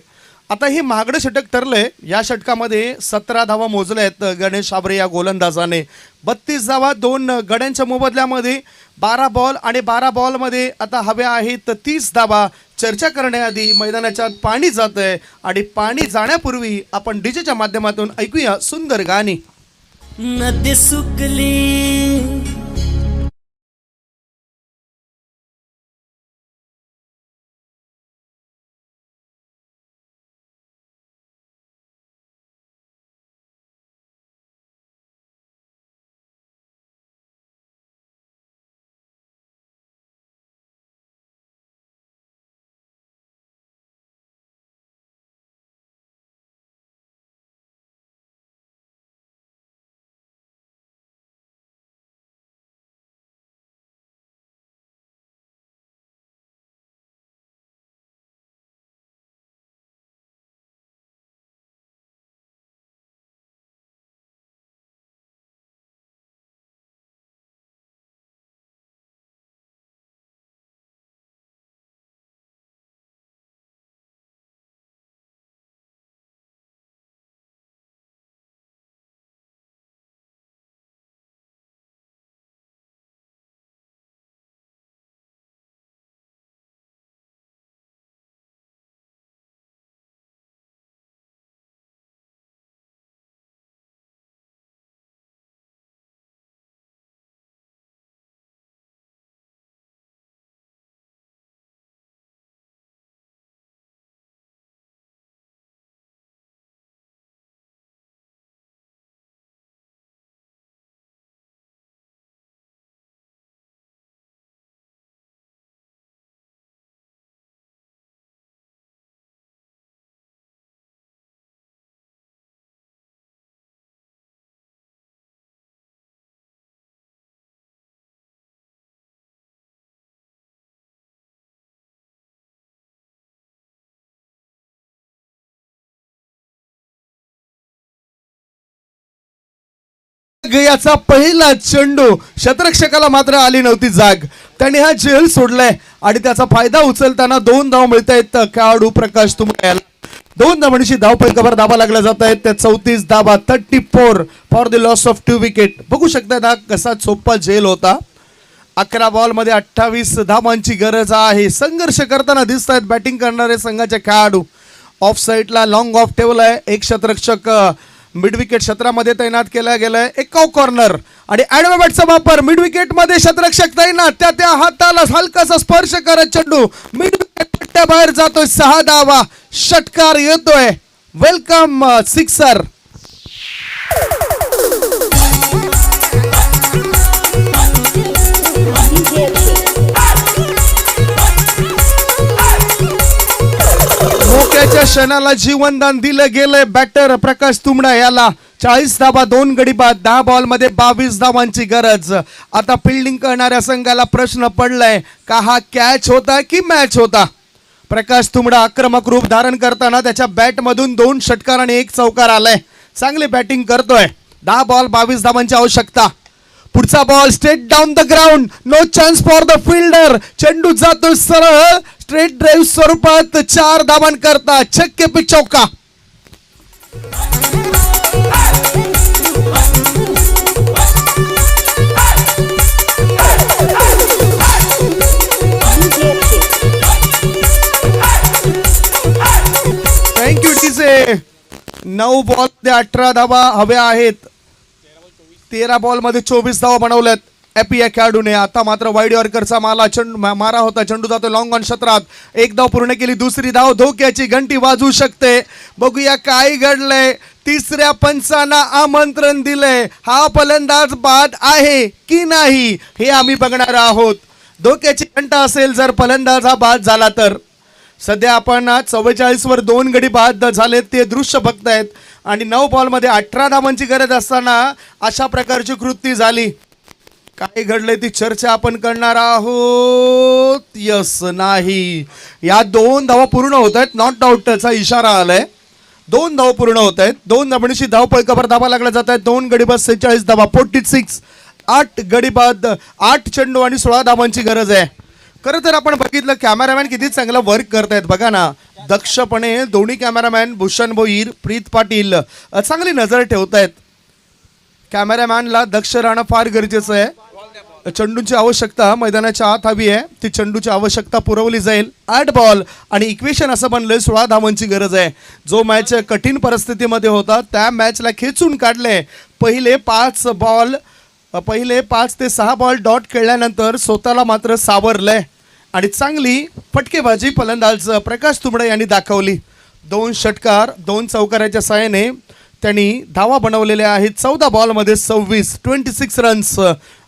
आता हे महागडं षटक ठरलंय. या षटकामध्ये 17 धावा मोजल्या आहेत गणेश आबरे या गोलंदाजाने. 32 धावा 2 गड्यांच्या मोबदल्यामध्ये. 12 बॉल आणि 12 बॉलमध्ये आता हव्या आहेत 30 धावा. चर्चा करण्याआधी मैदानाच्या आत पाणी जात आहे आणि पाणी जाण्यापूर्वी आपण डीजेच्या माध्यमातून ऐकूया सुंदर गाणी. नदी सुकली याचा पहिला चेंडू शतरक्षकाला मात्र आली नव्हती जाग. त्याने हा झेल सोडलाय आणि त्याचा फायदा उचलताना 2 धाव मिळत आहेत खेळाडू प्रकाश तुंबडा याला. 2 धावांची धावपळीवर धावा लागल्या जात आहेत. त्या 34 धावा 34 for the loss of 2 wicket. बघू शकता हा कसा सोपा झेल होता. 11 बॉलमध्ये 28 धावांची गरज आहे. संघर्ष करताना दिसत आहेत बॅटिंग करणारे संघाचे खेळाडू. ऑफ साईडला लॉंग ऑफ ठेवला आहे. एक शतरक्षक मिड विकेट क्षेत्रामध्ये तैनात केला गेलाय. एकाव कॉर्नर आणि ॲडव्हर्टचा वापर. मिड विकेट मध्ये शतरक्षक तैनात. त्या हाताला हलकासा स्पर्श करत चेंडू मिड विकेट पट्ट्या बाहेर जातोय. 6 धावा. षटकार येतोय. Welcome sixer. मोक्याच्या क्षणाला जीवनदान दिलं गेलंय बॅटर प्रकाश तुंबडा याला. 40 धावा 2 गडी बाद. 10 बॉलमध्ये 22 धावांची गरज. आता फिल्डिंग करणाऱ्या संघाला प्रश्न पडलाय का हा कॅच होता की मॅच होता. प्रकाश तुंबडा आक्रमक रूप धारण करताना त्याच्या बॅट मधून 2 षटकार आणि 1 चौकार आलाय. चांगली बॅटिंग करतोय. 10 बॉल 22 धावांची आवश्यकता. पुढचा ball straight down the ground. No chance for the fielder. चेंडू जातो सरळ स्ट्रेट ड्राईव्ह स्वरूपात 4 धावांकरता. छक्के पे चौका. थँक्यू टीचे. 9 बॉल 18 धावा हव्या आहेत. 13 बॉल मध्ये 24 धावा बनवल्यात ॲपी या खेळाडूने. आता मात्र वाईड यॉर्करचा मारा होता. चेंडू जातो लॉंग ऑन क्षेत्रात. 1 धाव पूर्ण केली. दुसरी धाव धोक्याची घंटी वाजू शकते. बघूया काय घडलंय. तिसऱ्या पंचांना आमंत्रण दिलंय. हा फलंदाज बाद आहे की नाही हे आम्ही बघणार आहोत. धोक्याची घंटा असेल जर फलंदाज हा बाद झाला तर. सध्या आपण 44 वर 2 गडी बाद झालेत ते दृश्य बघतायत. आणि 9 बॉलमध्ये 18 धावांची गरज असताना अशा प्रकारची कृती झाली. काय घडलंय ती चर्चा आपण करणार आहोत. यस नाही. या 2 धावा पूर्ण होत आहेत. नॉट आउटचा इशारा आलाय. 2 धावा पूर्ण होत आहेत. 2 धावांची धावपळीवर धावा लागल्या जात आहेत. 2 गडी बाद 46 धावा 46. 8 गडी बाद 8 चेंडू आणि 16 धावांची गरज आहे. खरं तर आपण बघितलं कॅमेरामॅन किती चांगला वर्क करतायत बघा ना. दक्षपणे दोन्ही कॅमेरामॅन भूषण भोईर प्रीत पाटील चांगली नजर ठेवतायत. कॅमेरामॅनला दक्ष राहणं फार गरजेचं आहे. चेंडूची आवश्यकता मैदानाच्या आत हवी आहे. ती चेंडूची आवश्यकता पुरवली जाईल. 8 बॉल आणि इक्वेशन असं बनलंय 16 धावांची गरज आहे. जो मॅच कठीण परिस्थितीमध्ये होता त्या मॅचला खेचून काढले. पहिले 5 ते 6 बॉल डॉट खेळल्यानंतर स्वतःला मात्र सावरलंय आणि चांगली फटकेबाजी फलंदाज प्रकाश तुंबडा यांनी दाखवली. 2 षटकार 2 चौकाराच्या साहाय्याने त्यांनी धावा बनवलेल्या आहेत. 14 बॉलमध्ये 26 रन्स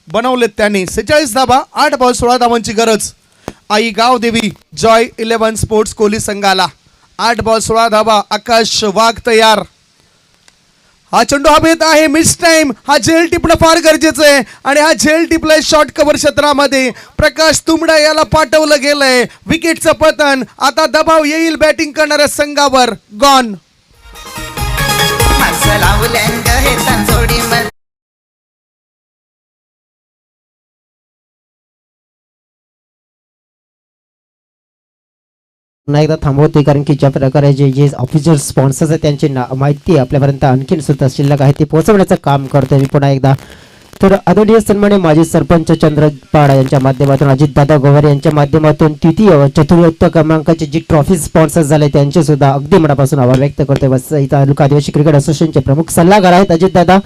बनवलेत त्यांनी. 46 धावा 8 बॉल 16 धावांची गरज. आई गावदेवी जॉय 11 स्पोर्ट्स कोहली संघाला. 8 बॉल 16 धावा. आकाश वाघ तयार. हा चेंडू हवेत आहे. Miss time. हा झेल टिपणं फार गरजेचं आहे आणि हा झेल टिपलाय शॉर्ट कव्हर क्षेत्रामध्ये. प्रकाश तुंबडा याला पाठवलं गेलंय. विकेटचं पतन. आता दबाव येईल बॅटिंग करणाऱ्या संघावर. गॉन. पुन्हा एकदा थांबवते कारण की ज्या प्रकारे जे ऑफिशियल स्पॉन्सर्स आहेत त्यांची माहिती आपल्यापर्यंत आणखीन सुद्धा शिल्लक आहे ती पोहोचवण्याचं काम करतोय मी पुन्हा एकदा. तर आदरणीय सन्माननीय माजी सरपंच चंद्रपाडा यांच्या माध्यमातून अजितदादा गोवार यांच्या माध्यमातून तृतीय चतुर्थ क्रमांकाचे जी ट्रॉफी स्पॉन्सर झाले त्यांचे सुद्धा अगदी मनापासून आभार व्यक्त करतोय. वसई तालुका आदिवासी क्रिकेट असोसिएशनचे प्रमुख सल्लागार आहेत अजितदादा.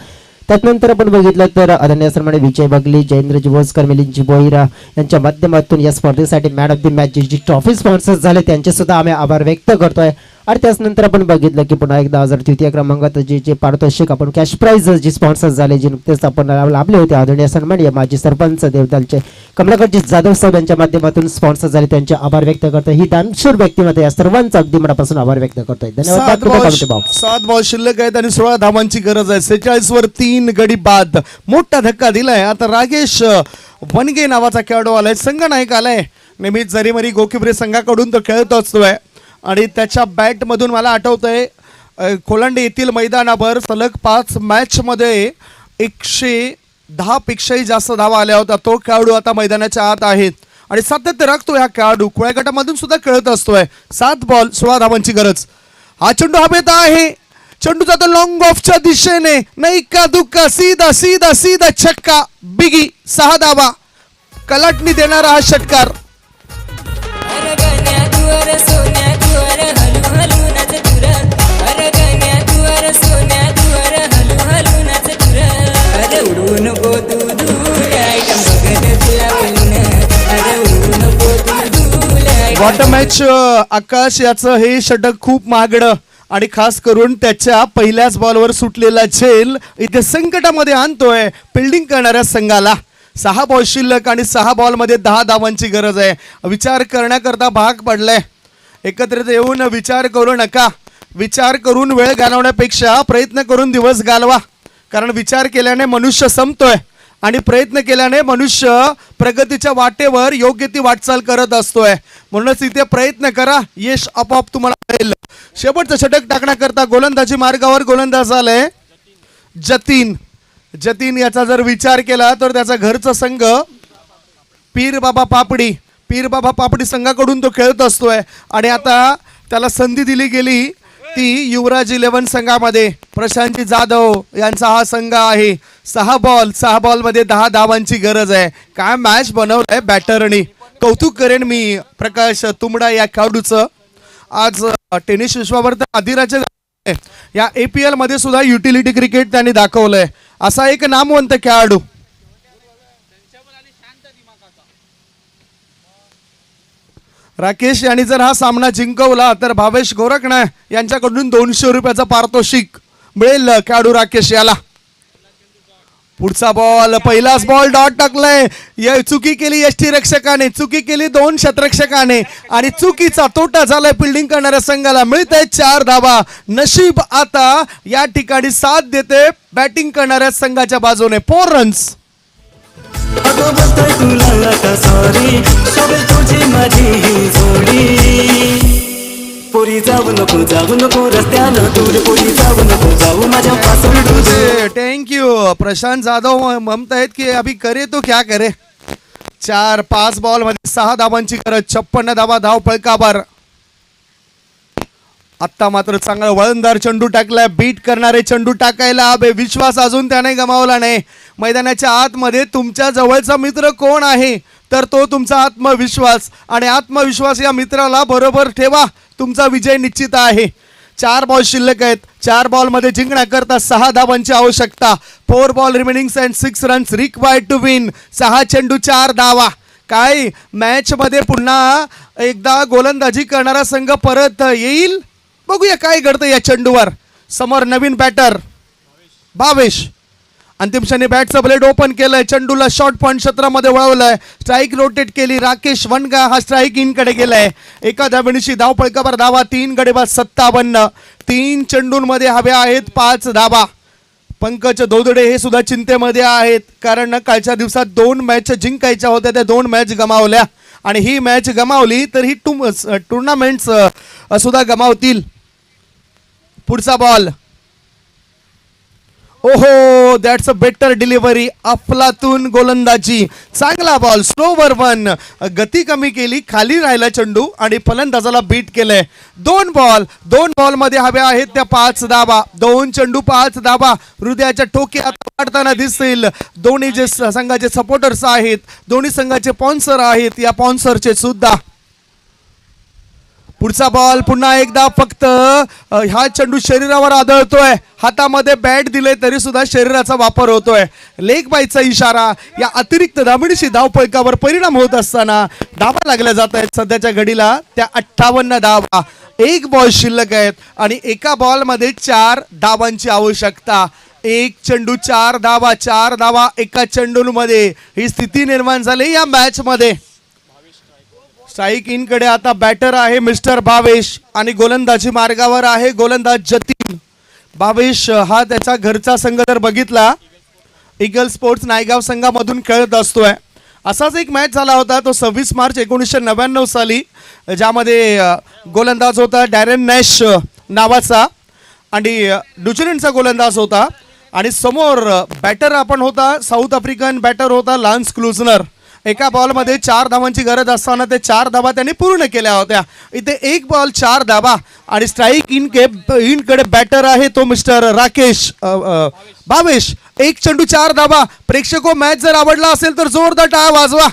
त्यानंतर आपण बघितलं तर आदरणीय सन्माननीय विजय बगली जयेंद्रजी भोसकर मिलिंदजी बोईरा यांच्या माध्यमातून या स्पर्धेसाठी मॅन ऑफ द मॅच जी ट्रॉफी स्पॉन्सर झाले त्यांचे सुद्धा आम्ही आभार व्यक्त करतोय. आणि त्यानंतर आपण बघितलं की पुन्हा एकदा 1300 क्रमांकात जे पारितोषिक आपण कॅश प्राइज जी स्पॉन्सर झाले जे नुकतेच आपण लाभले होते आदरणीय सन्माननीय माजी सरपंच देवदलचे कमलाकरजी जाधव साहेब यांच्या माध्यमातून स्पॉन्सर झाले त्यांचे आभार व्यक्त करतोय. ही दानशूर व्यक्तिमत्व या सर्वांचा अगदी मनापासून आभार व्यक्त करतोय. धन्यवाद. 7 बॉल शिल्लक आहेत आणि 16 धावांची गरज आहे. 46 वर 3 गडी बाद. मोठा धक्का दिलाय. आता रागेश वनगे नावाचा खेळाडू आलाय. संघनायक आलाय. नेहमीच जरीमरी गोकिबरे संघाकडून तो खेळत असतोय आणि त्याच्या बॅटमधून मला आठवतंय खोलांडे येथील मैदानावर सलग 5 मॅचमध्ये 110 पेक्षाही जास्त धावा आल्या होत्या. तो खेळाडू आता मैदानाच्या आत आहेत आणि सातत्य राखतो ह्या खेळाडू. खुळ्या गटामधून सुद्धा खेळत असतोय. 7 बॉल 16 धावांची गरज. हा चेंडू हवेत आहे. चेंडू जातो लॉंग ऑफच्या दिशेने. नाही का दुक्का, सीधा सीधा सीधा छक्का. बिगी 6 धावा. कलाटणी देणारा हा षटकार. बॉटम मॅच आकाश याचं हे षटक खूप महागडं आणि खास करून त्याच्या पहिल्याच बॉलवर सुटलेला झेल इथे संकटामध्ये आणतोय फिल्डिंग करणाऱ्या संघाला. 6 बॉल शिल्लक आणि 6 बॉलमध्ये 10 धावांची गरज आहे. विचार करण्याकरता भाग पडलाय. एकत्रित येऊन विचार करू नका. विचार करून वेळ घालवण्यापेक्षा प्रयत्न करून दिवस घालवा. कारण विचार केल्याने मनुष्य संपतोय आणि प्रयत्न केल्याने मनुष्य प्रगतीच्या वाटेवर योग्य ती वाटचाल करत असतोय. म्हणूनच इथे प्रयत्न करा, यश आपोआप तुम्हाला मिळेल. शेवटचं षटक टाकण्याकरता गोलंदाजी मार्गावर गोलंदाज आलाय जतीन. जतीन याचा जर विचार केला तर त्याचा घरचा संघ पीर बाबा पापडी संघाकडून तो खेळत असतोय आणि आता त्याला संधी दिली गेली ती युवराज 11 संघामध्ये. प्रशांतजी जाधव यांचा हा संघ आहे. 6 बॉलमध्ये 10 धावांची गरज आहे. काय मॅच बनवलाय बॅटरनी. कौतुक करेन मी प्रकाश तुंबडा या खेळाडूचं. आज टेनिस विश्वावर तर अधिराज्य या APL मध्ये सुद्धा युटिलिटी क्रिकेट त्यांनी दाखवलंय. असा एक नामवंत खेळाडू. राकेश यांनी जर हा सामना जिंकवला तर भावेश गोरखणे यांच्याकडून 200 रुपयाचा पारितोषिक मिळेल खेळाडू राकेश याला. पुढचा बॉल, पहिलाच बॉल डॉट टाकलाय. चुकी केली यष्टी रक्षकाने, चुकी केली 2 शतरक्षकाने आणि चुकीचा तोटा झालाय फिल्डिंग करणाऱ्या संघाला. मिळते 4 धावा. नशीब आता या ठिकाणी साथ देते बॅटिंग करणाऱ्या संघाच्या बाजूने. 4 रन्स. थँक्यू. प्रशांत जाधव म्हणतायत की अभी करे तो क्या करे. 4-5 बॉल मध्ये 6 धावांची गरज. 56 धावा धाव फळकावर. आत्ता मात्र चांगला वळणदार चेंडू टाकलाय. बीट करणारे चेंडू टाकायला हवे. विश्वास अजून त्याने गमावला नाही. मैदानाच्या आतमध्ये तुमच्या जवळचा मित्र कोण आहे तर तो तुमचा आत्मविश्वास. आणि आत्मविश्वास या मित्राला बरोबर ठेवा. तुमचा विजय निश्चित आहे. 4 बॉल शिल्लक आहेत. 4 बॉलमध्ये जिंकण्याकरता 6 धावांची आवश्यकता. 4 ball remaining and 6 runs required to win. 6 चेंडू 4 धावा. काय मॅच मध्ये पुन्हा एकदा गोलंदाजी करणारा संघ परत येईल. बघूया काय घडतं या चेंडूवर. समोर नवीन बॅटर भावेश. अंतिम क्षणी बॅटचं ब्लेड ओपन केलंय. चेंडूला शॉर्ट पॉइंट क्षेत्रामध्ये वळवलंय. स्ट्राईक रोटेट केली. राकेश वनगा हा स्ट्राईक इन कडे गेलाय. एका धावेनिशी धाव फलकावर धावा 3 गडी बाद 57. 3 चेंडूंमध्ये हव्या आहेत 5 धावा. पंकज दोदडे हे सुद्धा चिंतेमध्ये आहेत कारण कालच्या दिवसात 2 मॅच जिंकायच्या होत्या. त्या 2 मॅच गमावल्या आणि ही मॅच गमावली तर ही टुर्नामेंट्स सुद्धा गमावतील. पुढचा बॉल. ओहो, दॅट्स अ बेटर डिलिव्हरी. अफलातून गोलंदाजी. चांगला बॉल. स्लोवर 1. गती कमी केली. खाली राहिला चेंडू आणि फलंदाजाला बीट केलंय. 2 बॉलमध्ये हव्या आहेत त्या 5 धावा. 2 चेंडू 5 धावा. हृदयाच्या ठोके आता वाढताना दिसतील. दोन्ही जे संघाचे सपोर्टर्स आहेत, दोन्ही संघाचे स्पॉन्सर आहेत, या स्पॉन्सरचे सुद्धा. पुढचा बॉल पुन्हा एकदा. फक्त हा चेंडू शरीरावर आदळतोय. हातामध्ये बॅट दिले तरी सुद्धा शरीराचा वापर होतोय. लेग बायचा इशारा. या अतिरिक्त धावणीशी धाव फलकावर परिणाम होत असताना धावा लागल्या जात आहेत सध्याच्या घडीला त्या 58 धावा. 1 बॉल शिल्लक आहेत आणि एका बॉलमध्ये 4 धावांची आवश्यकता. 1 चेंडू 4 धावा. 4 धावा एका चेंडूमध्ये ही स्थिती निर्माण झाली या मॅच मध्ये. स्ट्राईक इन कडे आता बॅटर आहे मिस्टर भावेश आणि गोलंदाजी मार्गावर आहे गोलंदाज जतीन. भावेश हा त्याचा घरचा संघ जर बघितला ईगल स्पोर्ट्स नायगाव संघामधून खेळत असतोय. असाच एक मॅच झाला होता तो 26 मार्च 1999 साली, ज्यामध्ये गोलंदाज होता डॅरेन नॅश नावाचा आणि न्यूझीलंडचा गोलंदाज होता आणि समोर बॅटर आपण होता साऊथ आफ्रिकन बॅटर होता लान्स क्लुझनर. एका बॉलमध्ये 4 धावांची गरज असताना ते 4 धावा त्यांनी पूर्ण केल्या होत्या. इथे एक बॉल 4 धावा आणि स्ट्राईक इनकडे बॅटर आहे तो मिस्टर राकेश भावेश. एक चेंडू 4 धावा. प्रेक्षको मॅच जर आवडला असेल तर जोरदार टाळ्या वाजवा.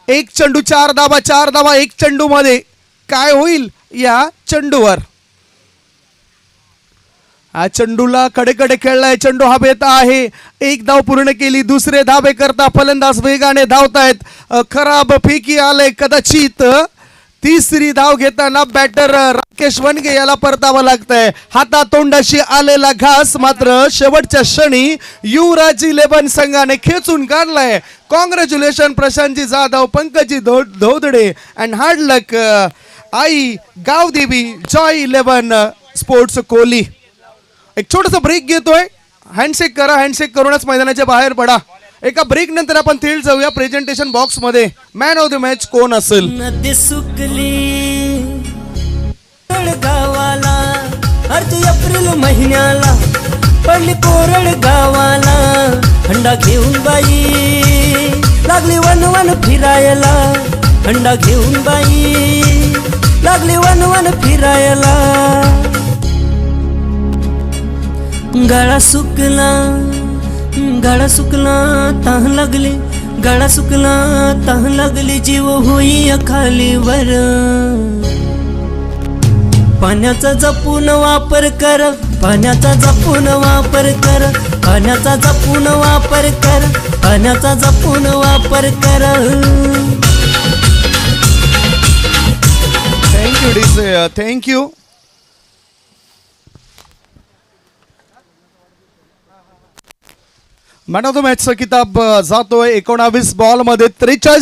एक चेंडू 4 धावा. 4 धावा एक चेंडू मध्ये. काय होईल या चेंडूवर? हा चेंडूला कडेकडे खेळलाय. चेंडू हवेत आहे. एक धाव पूर्ण केली. दुसरे धावे करता फलंदाज वेगाने धावतायत. खराब फेकी आले कदाचित. तिसरी धाव घेताना बॅटर राकेश वनगे याला परतावं लागतंय. हातातोंडाशी आलेला घास मात्र शेवटच्या क्षणी युवराज 11 संघाने खेचून काढलाय. Congratulation Prashantji Jadhav, Pankajji Dhodde and hard luck Aai Gavdevi Joy 11 sports Kohli. एक छोटासा ब्रेक घेतोय. हँडशेक करा. हँडशेक करूनच मैदानाच्या बाहेर पडा. एका ब्रेक नंतर आपण थेट जाऊया प्रेझेंटेशन बॉक्स मध्ये. मॅन ऑफ द मॅच कोण असेल? नदी सुकली गावाला अर्ज एप्रिल महिन्याला पडली कोरड गावाला. हंडा घेऊन बाई लागली वन फिरायला. हंडा घेऊन बाई लागली वन फिरायला. गळा सुकला तह लागली. गळा सुकला तह लागली. जीव होई खालीवर. पाण्याचा जपून वापर कर. पाण्याचा जपून वापर कर. पाण्याचा जपून वापर कर. पाण्याचा जपून वापर कर. थँक्यू डीसे. थँक्यू. मॅन ऑफ द मॅचचा किताब जातोय 19 बॉलमध्ये 43